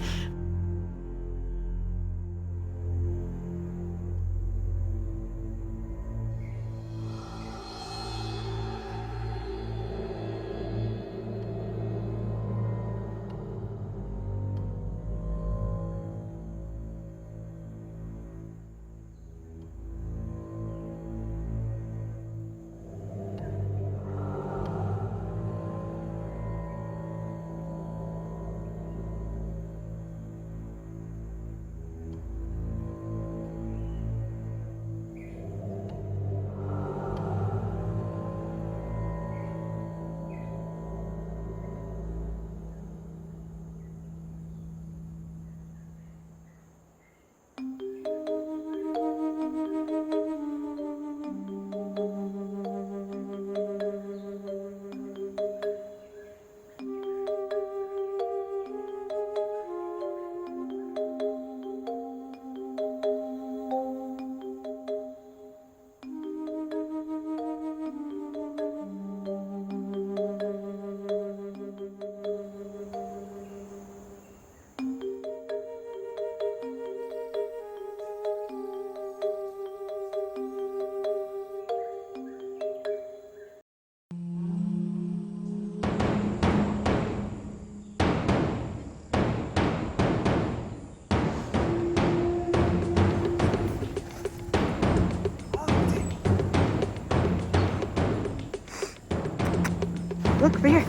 Look, over here.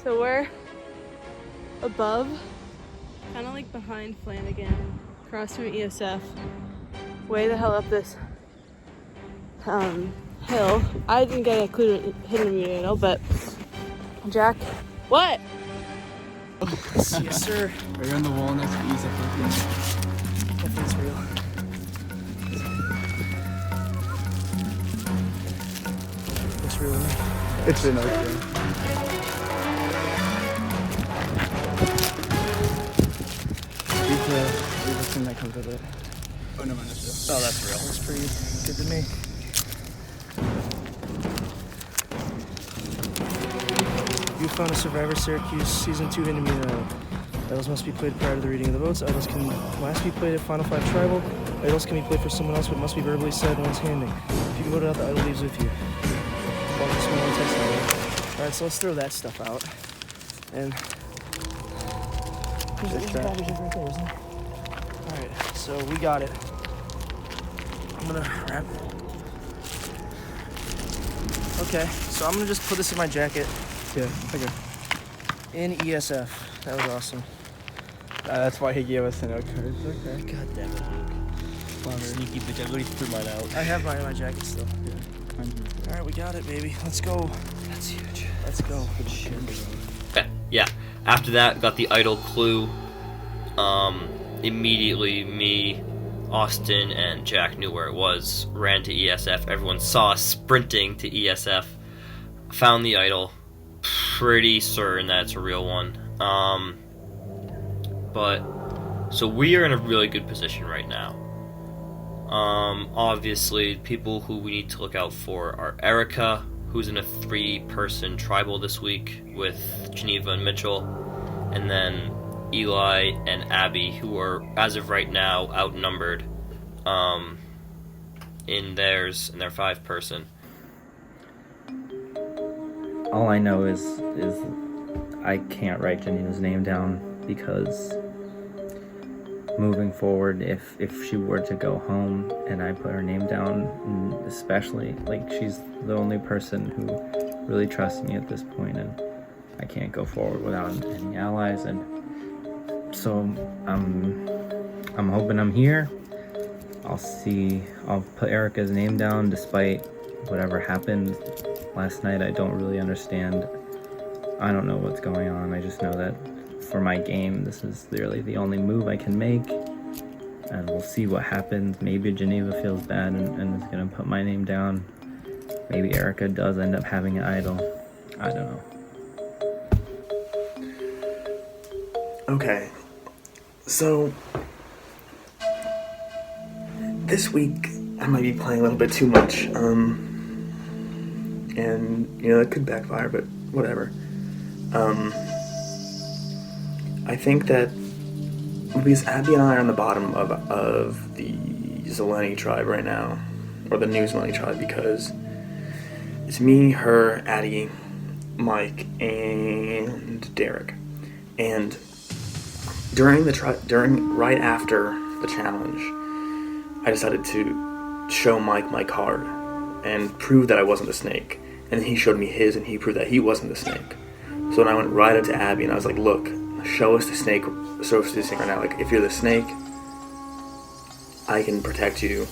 So we're above, kind of like behind Flanagan, across from ESF, way the hell up this hill. I didn't get a clue to hit him immediately, but Jack, what? Yes, sir. Are you on the wall next to ESF? Hopefully it's real. It's real. It's an okay. Leave the thing that comes with it. Oh, no, man, that's real. Oh, that's real. That's pretty good to me. You found a Syrvivor Syracuse Season 2 enemy. Idols must be played prior to the reading of the votes. Idols can last be played at Final 5 Tribal. Idols can be played for someone else, but must be verbally said once handing. If you can vote it out, the idol leaves with you. Alright, so let's throw that stuff out. And alright, so we got it. I'm gonna wrap it. Okay, so I'm gonna just put this in my jacket. Yeah, okay. In ESF. That was awesome. That's why he gave us the note cards. Okay. God damn it, Luke. Sneaky bitch, I literally threw mine out. I have mine in my jacket still. Yeah. Alright, we got it, baby. Let's go. That's huge. Let's go. Good shit. Okay, yeah. After that, got the idol clue. Immediately, me, Austin, and Jack knew where it was. Ran to ESF. Everyone saw us sprinting to ESF. Found the idol. Pretty certain that it's a real one. So we are in a really good position right now. Obviously, people who we need to look out for are Erica, who's in a 3-person tribal this week with Geneva and Mitchell, and then Eli and Abby, who are, as of right now, outnumbered in their 5-person. All I know is I can't write Geneva's name down because moving forward, if she were to go home and I put her name down, especially, like, she's the only person who really trusts me at this point, and I can't go forward without any allies, and so I'm hoping I'm here. I'll put Erica's name down despite whatever happened last night. I don't really understand. I don't know what's going on. I just know that for my game, this is literally the only move I can make, and we'll see what happens. Maybe Geneva feels bad and is gonna put my name down. Maybe Erica does end up having an idol. I don't know. Okay, so this week I might be playing a little bit too much, and you know, it could backfire, but whatever. I think that because Abby and I are on the bottom of the ZELENY tribe right now, or the new ZELENY tribe, because it's me, her, Addie, Mike, and Derek. And right after the challenge, I decided to show Mike my card and prove that I wasn't the snake. And he showed me his, and he proved that he wasn't the snake. So then I went right up to Abby and I was like, look, show us the snake right now. Like, if you're the snake, I can protect you.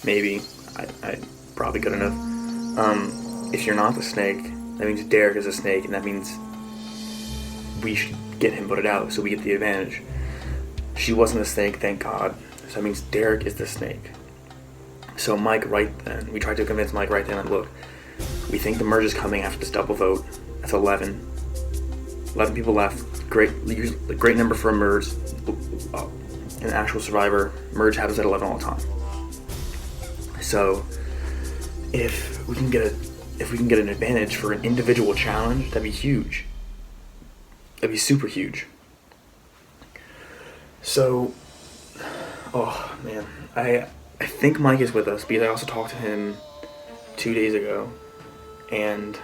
Maybe. I probably good enough. If you're not the snake, that means Derek is a snake, and that means we should get him voted out so we get the advantage. She wasn't the snake, thank God. So that means Derek is the snake. So Mike, right then, we tried to convince Mike right then, like, look, we think the merge is coming after this double vote. That's 11. 11 people left. Great number for a merge. An actual Survivor merge happens at 11 all the time. So if we can get an advantage for an individual challenge, that'd be huge. That'd be super huge. So, oh man, I think Mike is with us because I also talked to him 2 days ago, and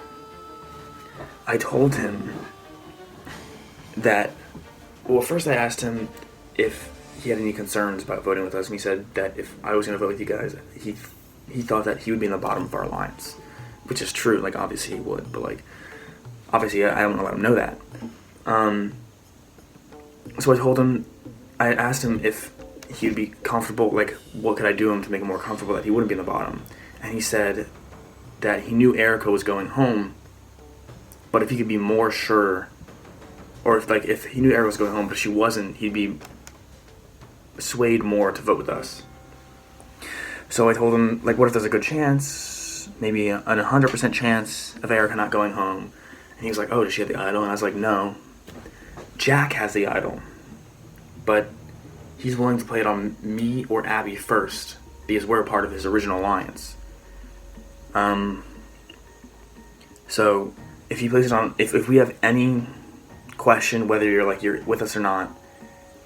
I told him that Well, first I asked him if he had any concerns about voting with us, and he said that if I was going to vote with you guys, he thought that he would be in the bottom of our alliance, which is true. Like, obviously he would, but like, obviously I don't want to let him know that. So I asked him if he'd be comfortable, like, what could I do him to make him more comfortable that he wouldn't be in the bottom, and he said that he knew Erica was going home, but if he could be more sure, or if he knew Erica was going home but she wasn't, he'd be swayed more to vote with us. So I told him, like, what if there's a good chance, maybe an 100% chance of Erica not going home? And he was like, oh, does she have the idol? And I was like, no. Jack has the idol, but he's willing to play it on me or Abby first because we're a part of his original alliance. So if he plays it on, if we have any question whether you're with us or not,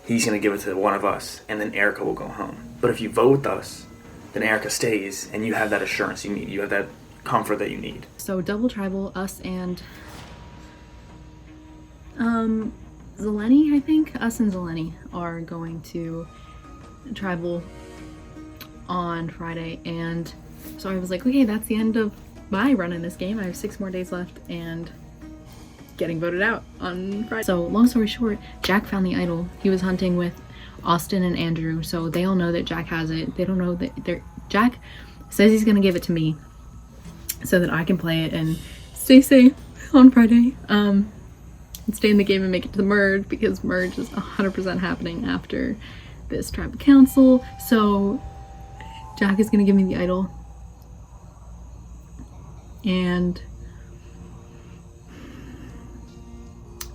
he's gonna give it to one of us, and then Erica will go home. But if you vote with us, then Erica stays, and you have that assurance you need. You have that comfort that you need. So double tribal, us and ZELENY, I think. Us and ZELENY are going to tribal on Friday, and so I was like, okay, that's the end of my run in this game. I have 6 more days left and getting voted out on Friday. So long story short, Jack found the idol. He was hunting with Austin and Andrew, so they all know that Jack has it. They don't know that Jack says he's gonna give it to me so that I can play it and stay safe on Friday. And stay in the game and make it to the merge, because merge is 100% happening after this tribal council. So Jack is gonna give me the idol, and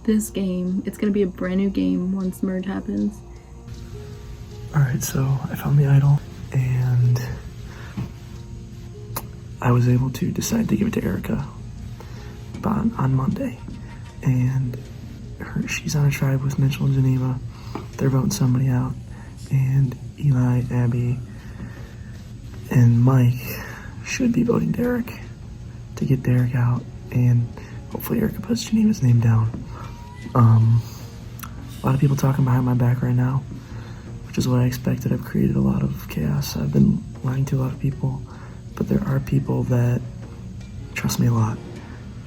this game, it's gonna be a brand new game once merge happens. Alright, so I found the idol, and I was able to decide to give it to Erica on Monday. And she's on a tribe with Mitchell and Geneva. They're voting somebody out. And Eli, Abby, and Mike should be voting Derek to get Derek out. And hopefully Erica puts Geneva's name down. A lot of people talking behind my back right now, which is what I expected. I've created a lot of chaos. I've been lying to a lot of people, but there are people that trust me a lot.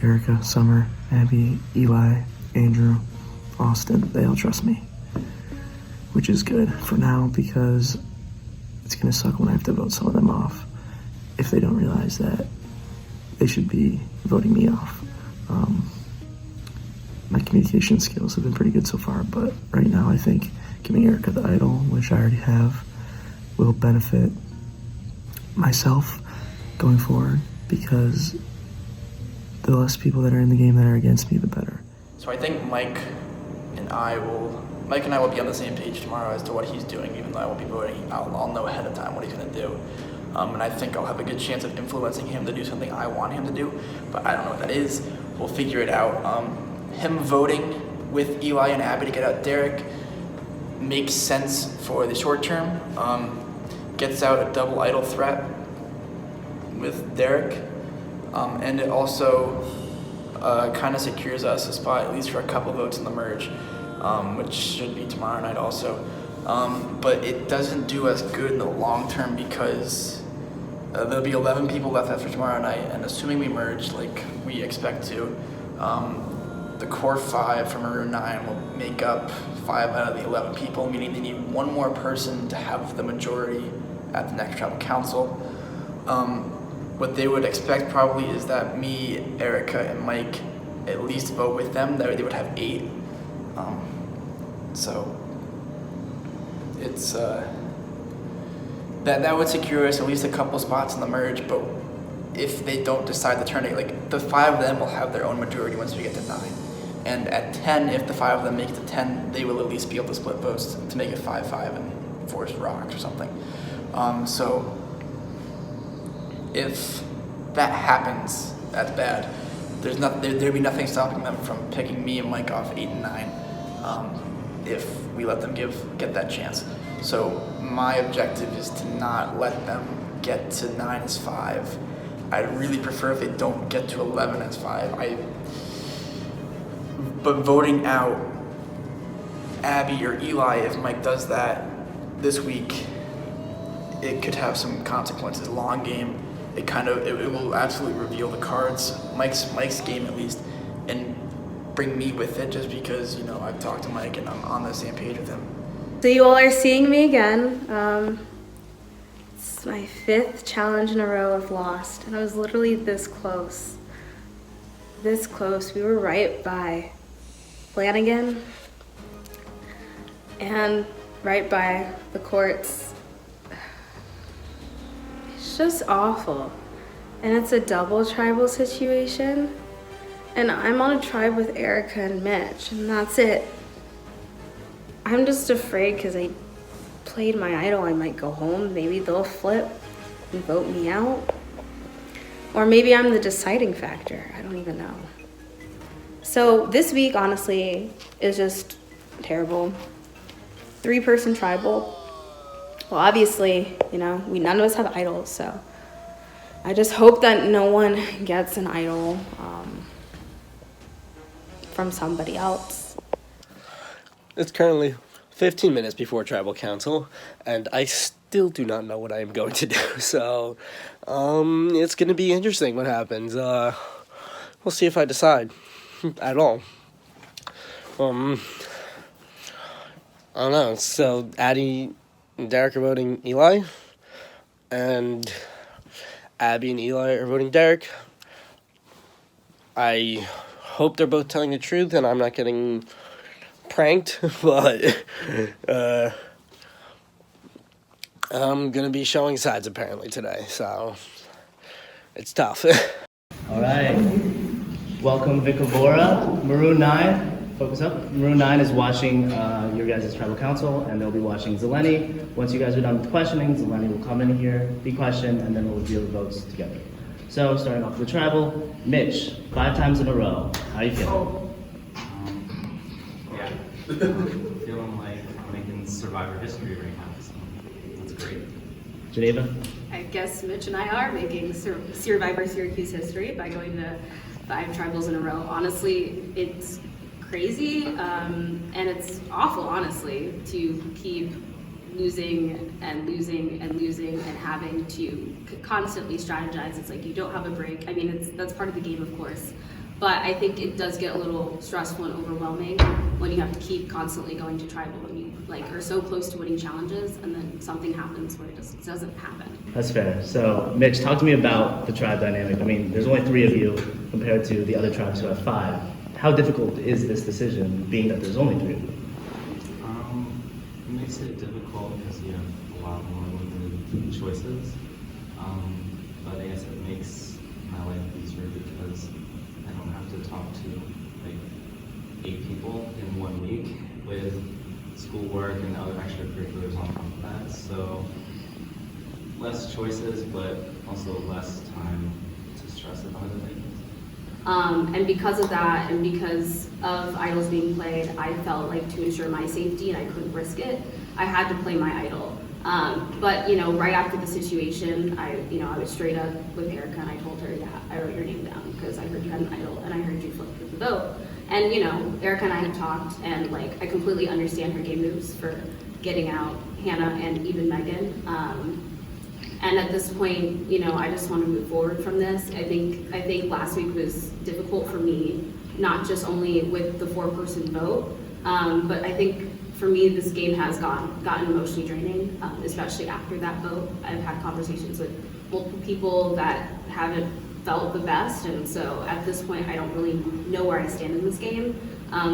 Erica, Summer, Abby, Eli, Andrew, Austin, they all trust me, which is good for now, because it's gonna suck when I have to vote some of them off if they don't realize that they should be voting me off. My communication skills have been pretty good so far, but right now I think giving Erica the idol, which I already have, will benefit myself going forward, because the less people that are in the game that are against me, the better. So I think Mike and I will be on the same page tomorrow as to what he's doing, even though I won't be voting. I'll know ahead of time what he's gonna do. And I think I'll have a good chance of influencing him to do something I want him to do, but I don't know what that is. We'll figure it out. Him voting with Eli and Abby to get out Derek makes sense for the short term. Gets out a double idol threat with Derek. And it also kind of secures us a spot, at least for a couple votes in the merge, which should be tomorrow night also. But it doesn't do us good in the long term, because there'll be 11 people left after tomorrow night, and assuming we merge like we expect to, the core 5 from Maroon 9 will make up 5 out of the 11 people, meaning they need one more person to have the majority at the next tribal council. What they would expect probably is that me, Erica, and Mike at least vote with them. That they would have 8. So it's that would secure us at least a couple spots in the merge. But if they don't decide to turn it, like, the 5 of them will have their own majority once we get to 9. And at 10, if the 5 of them make it to 10, they will at least be able to split votes to make it 5-5 and force rocks or something. So if that happens, that's bad. There'd be nothing stopping them from picking me and Mike off 8 and 9, if we let them get that chance. So my objective is to not let them get to 9 as 5. I'd really prefer if they don't get to 11 as 5. But voting out Abby or Eli, if Mike does that this week, it could have some consequences. Long game, it will absolutely reveal the cards, Mike's game at least, and bring me with it, just because, you know, I've talked to Mike and I'm on the same page with him. So you all are seeing me again. It's my 5th challenge in a row I've lost, and I was literally this close. This close. We were right by Flanagan and right by the courts. It's just awful. And it's a double tribal situation. And I'm on a tribe with Erica and Mitch, and that's it. I'm just afraid because I played my idol, I might go home. Maybe they'll flip and vote me out. Or maybe I'm the deciding factor. I don't even know. So this week, honestly, is just terrible. 3-person tribal. Well, obviously, you know, none of us have idols, so I just hope that no one gets an idol from somebody else. It's currently 15 minutes before Tribal Council, and I still do not know what I am going to do, so it's going to be interesting what happens. We'll see if I decide at all. I don't know, so Addie and Derek are voting Eli, and Abby and Eli are voting Derek. I hope they're both telling the truth and I'm not getting pranked, but I'm gonna be showing sides apparently today, so it's tough. All right, welcome Vicavora, Maroon 9. Focus up. Maroon 9 is watching your guys' tribal council, and they'll be watching ZELENY. Once you guys are done with questioning, ZELENY will come in here, be questioned, and then we'll reveal the votes together. So, starting off with the tribal, Mitch, 5 times in a row. How you feeling? Yeah. Feeling like I'm making Survivor history right now, so that's great. Geneva? I guess Mitch and I are making Syrvivor Syracuse history by going to 5 tribals in a row. Honestly, it's crazy, and it's awful, honestly, to keep losing and losing and losing and having to constantly strategize. It's like you don't have a break. I mean, that's part of the game, of course, but I think it does get a little stressful and overwhelming when you have to keep constantly going to tribal when you are so close to winning challenges and then something happens where it just doesn't happen. That's fair. So, Mitch, talk to me about the tribe dynamic. I mean, there's only 3 of you compared to the other tribes who have 5. How difficult is this decision, being that there's only 3 of you? It makes it difficult because you have a lot more limited choices. But I guess it makes my life easier because I don't have to talk to like 8 people in 1 week with schoolwork and other extracurriculars on top of that. So less choices, but also less time to stress about it. And because of that, and because of idols being played, I felt like to ensure my safety, and I couldn't risk it, I had to play my idol. But you know, right after the situation, I was straight up with Erica, and I told her, yeah, I wrote your name down because I heard you had an idol, and I heard you flipped with the vote. And you know, Erica and I had talked, and like I completely understand her game moves for getting out Hannah and even Megan. And at this point, you know, I just want to move forward from this. I think last week was difficult for me, not just only with the 4-person vote, but I think for me, this game has gotten emotionally draining, especially after that vote. I've had conversations with multiple people that haven't felt the best, and so at this point, I don't really know where I stand in this game,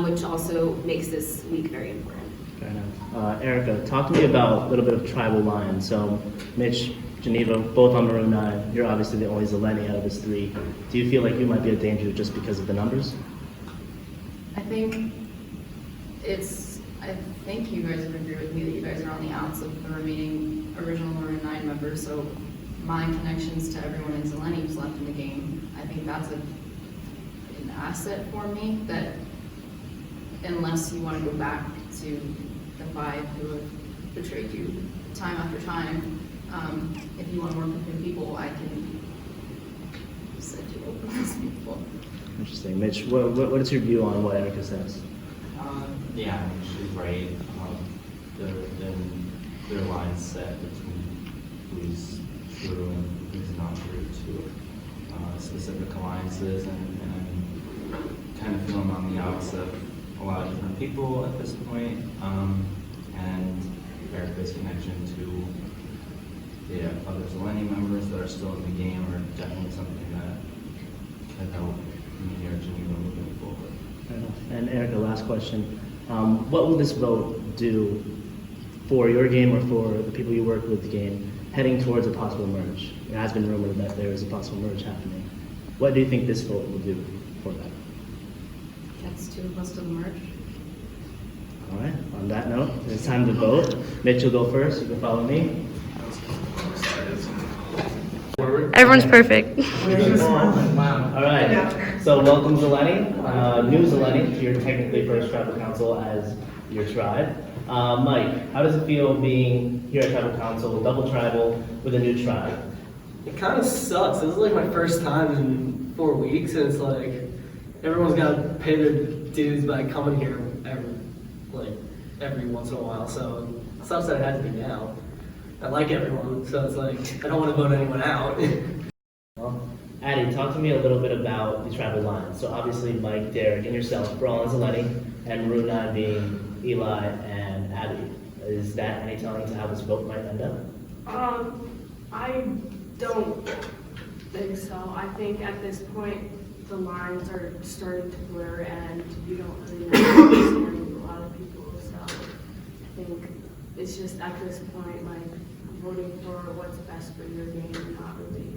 which also makes this week very important. Fair enough. Erica, talk to me about a little bit of tribal lines. So, Mitch, Geneva, both on Maroon 9. You're obviously the only ZELENY out of this 3. Do you feel like you might be a danger just because of the numbers? I think you guys would agree with me that you guys are on the outs of the remaining original Maroon 9 members, so my connections to everyone in ZELENY who's left in the game, I think that's an asset for me, that unless you want to go back to the 5 who have betrayed you time after time, if you want to work with new people, I can send you over those people. Interesting. Mitch, what is your view on what Erica says? Yeah, she's right. There have been clear lines set between who's true and who's not true to specific alliances, and I'm kind of feeling on the outs of a lot of different people at this point, and Erica's connection to the other ZELENY members that are still in the game are definitely something that could help me or Geneva moving forward. Fair enough. And Erica, last question. What will this vote do for your game or for the people you work with the game heading towards a possible merge? It has been rumored that there is a possible merge happening. What do you think this vote will do for that? Gets two of us to the merge. All right, on that note, it's time to vote. Mitch will go first. You can follow me. Everyone's perfect. All right, so welcome ZELENY, new ZELENY, you're technically first tribal council as your tribe. Mike, how does it feel being here at tribal council, double tribal with a new tribe? It kind of sucks. This is like my first time in 4 weeks, and it's like everyone's got to pay their dues by coming here every once in a while. So it sucks that it had to be now. I like everyone, so it's like I don't want to vote anyone out. Well, Addie, talk to me a little bit about the tribal lines. So obviously Mike, Derek, and yourself were all in ZELENY, and MAROON 9 being Eli and Addie. Is that any telling to how this vote might end up? I don't think so. I think at this point the lines are starting to blur and you don't really understand a lot of people. So I think it's just at this point like voting for what's best for your game, not really,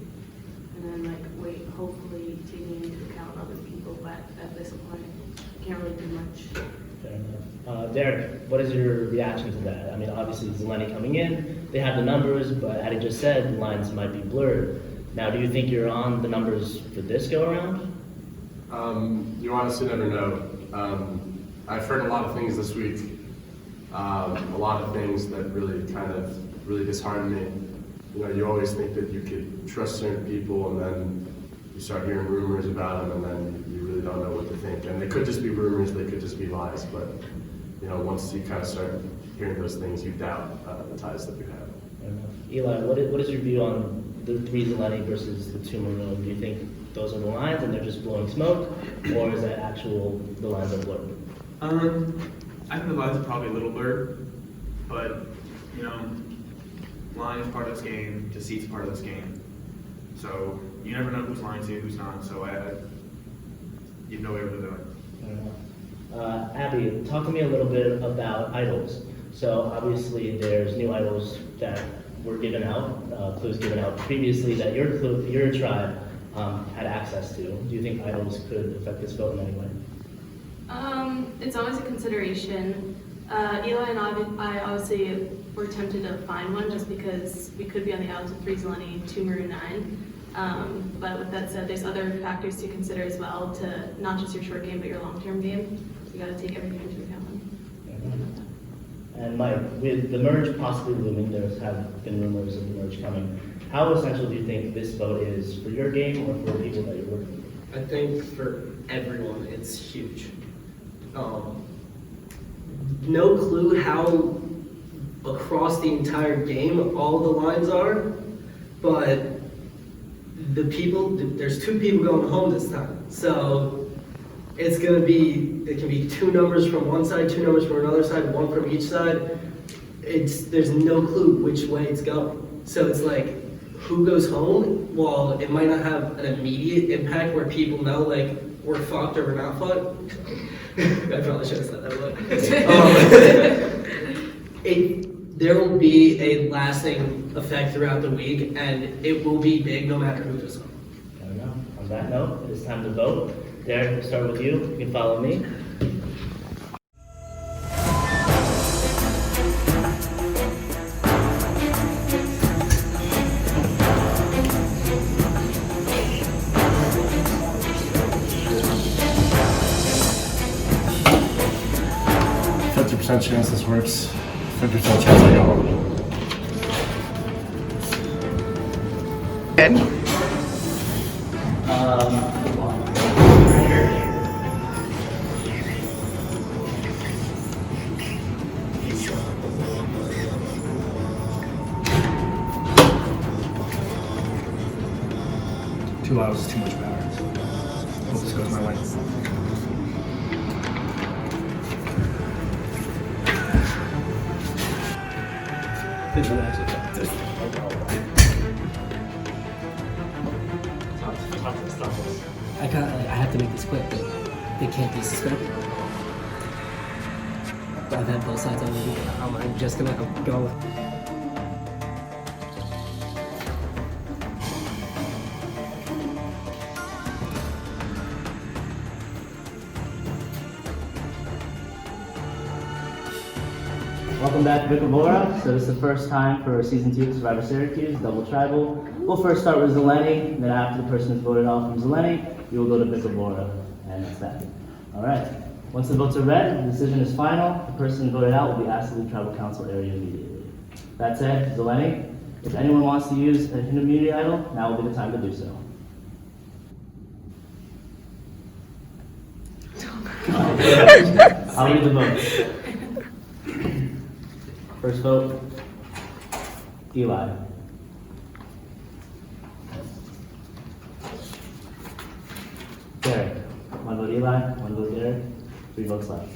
and then hopefully taking into account other people. But at this point, can't really do much. Fair enough. Derek, what is your reaction to that? I mean, obviously ZELENY coming in, they have the numbers, but Addie just said the lines might be blurred. Now, do you think you're on the numbers for this go around? You honestly never know. I've heard a lot of things this week, a lot of things that really dishearten me. You know, you always think that you could trust certain people, and then you start hearing rumors about them, and then you really don't know what to think. And they could just be rumors, they could just be lies, but you know, once you kind of start hearing those things, you doubt the ties that you have. Fair enough. Eli, what is your view on the 3 ZELENY versus the 2 MAROON? Do you think those are the lines and they're just blowing smoke, or is that the lines are blurred? I think the lines are probably a little blurred, but you know, line is part of this game, deceit's part of this game. So you never know who's lying to you, who's not. So you have no way of doing it. Abby, talk to me a little bit about idols. So obviously there's new idols that were given out, clues given out previously that your tribe had access to. Do you think idols could affect this vote in any way? It's always a consideration. Eli and I obviously were tempted to find one just because we could be on the outs of 3 ZELENY, 2 MAROON 9. But with that said, there's other factors to consider as well, to not just your short game, but your long-term game. So you got to take everything into account. And Mike, with the merge possibly looming, there have been rumors of the merge coming. How essential do you think this vote is for your game or for the people that you're working with? I think for everyone, it's huge. No clue how across the entire game all the lines are, but there's 2 people going home this time. So it can be 2 numbers from one side, 2 numbers from another side, 1 from each side. There's no clue which way it's going. So it's like, who goes home? Well, it might not have an immediate impact where people know like we're fucked or we're not fucked. I probably should have said that, but there will be a lasting effect throughout the week, and it will be big no matter who goes home. Fair enough. On that note, it is time to vote. Derek, we'll start with you. You can follow me. Chance this works. 50% chance I go home. Good. 2 bottles is too much power. Hope this goes my way. I have to make this quick, but they can't be suspected. I've had both sides already. I'm just gonna go. Welcome back to Vicavora. So this is the first time for Season 2 of Survivor Syracuse, Double Tribal. We'll first start with ZELENY, then after the person is voted off from ZELENY, you will go to Vicavora, and that's that. All right. Once the votes are read, the decision is final. The person voted out will be asked to leave Tribal Council area immediately. That said, ZELENY, if anyone wants to use a hidden immunity idol, now will be the time to do so. I'll read the votes. First vote, Eli. Derek. 1 vote Eli, 1 vote Derek, 3 votes left.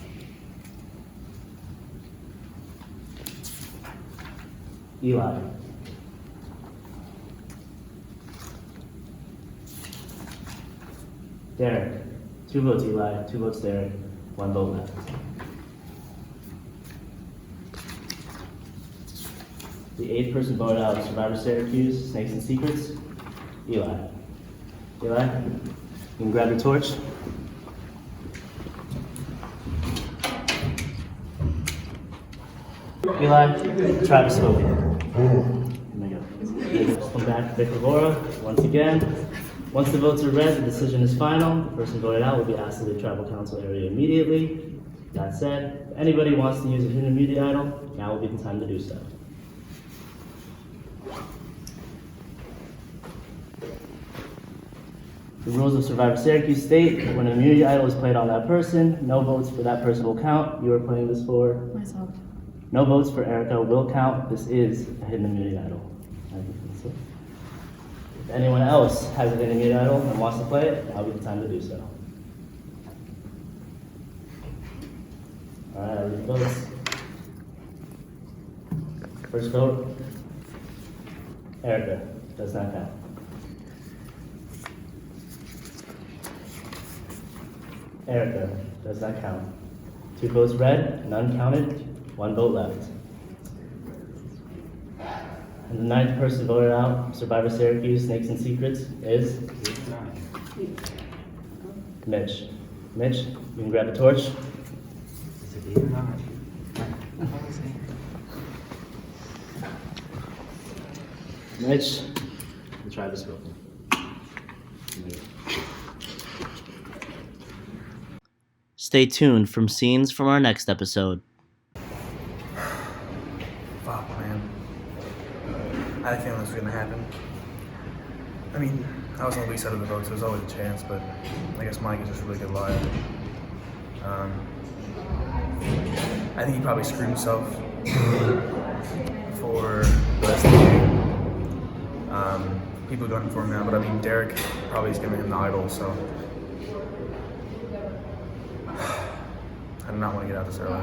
Eli. Derek. 2 votes Eli, 2 votes Derek, 1 vote left. The 8th person voted out of Survivor Syracuse, Snakes and Secrets, Eli. Eli, you can grab your torch. Eli, tribe is spoken. There we go. Welcome back to Vicavora. Once again, once the votes are read, the decision is final. The person voted out will be asked to leave Tribal Council area immediately. That said, if anybody wants to use a hidden immunity idol, now will be the time to do so. The rules of Survivor Syracuse state that when an immunity idol is played on that person, no votes for that person will count. You are playing this for? Myself. No votes for Erica will count. This is a hidden immunity idol. If anyone else has a hidden immunity idol and wants to play it, now will be the time to do so. All right, I'll read the votes. First vote, Erica. Does not count. Erica, does not count. 2 votes red, none counted, 1 vote left. And the 9th person voted out, Survivor Syracuse, Snakes and Secrets, is Mitch. Mitch, you can grab the torch. Mitch, the tribe is spoken. Stay tuned for scenes from our next episode. Fuck, man. I had a feeling this was gonna happen. I mean, I was on the weak side of the vote, so there's always a chance, but I guess Mike is just a really good liar. I think he probably screwed himself for the rest of the game. People are going for him now, but I mean, Derek probably is giving him the idol, so I do not want to get out this early.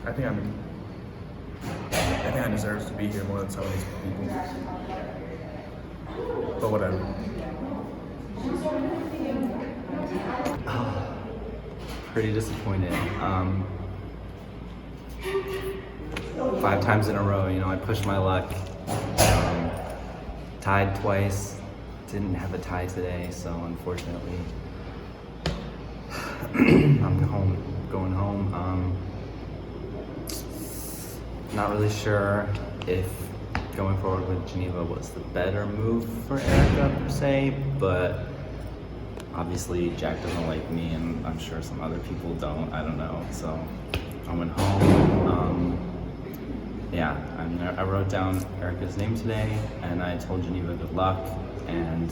I think I deserve to be here more than some of these people. But whatever. Pretty disappointed. 5 times in a row, you know, I pushed my luck. Tied twice, didn't have a tie today, so unfortunately, I'm going home. Not really sure if going forward with Geneva was the better move for Erica per se, but obviously Jack doesn't like me, and I'm sure some other people don't. I don't know. So I went home. Yeah, I wrote down Erica's name today, and I told Geneva good luck, and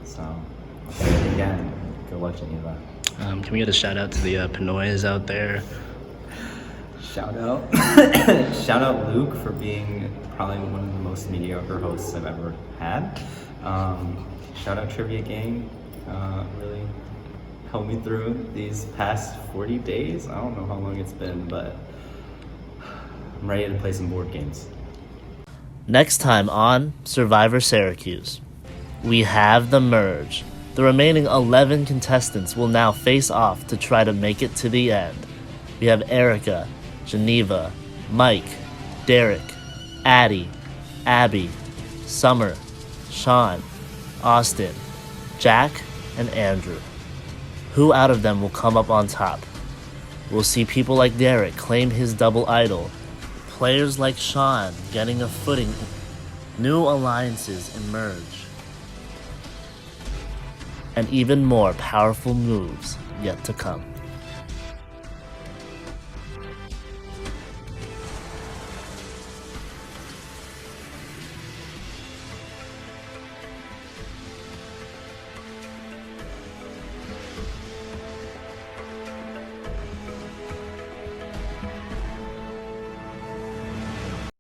so I'll say it again. Good luck, Geneva. Can we get a shout out to the Pinoys out there? Shout out. Shout out Luke for being probably one of the most mediocre hosts I've ever had. Shout out Trivia Gang. Really helped me through these past 40 days. I don't know how long it's been, but I'm ready to play some board games. Next time on Syrvivor Syracuse, we have the merge. The remaining 11 contestants will now face off to try to make it to the end. We have Erica, Geneva, Mike, Derek, Addie, Abby, Summer, Shawn, Austin, Jack, and Andrew. Who out of them will come up on top? We'll see people like Derek claim his double idol, players like Shawn getting a footing, new alliances emerge, and even more powerful moves yet to come.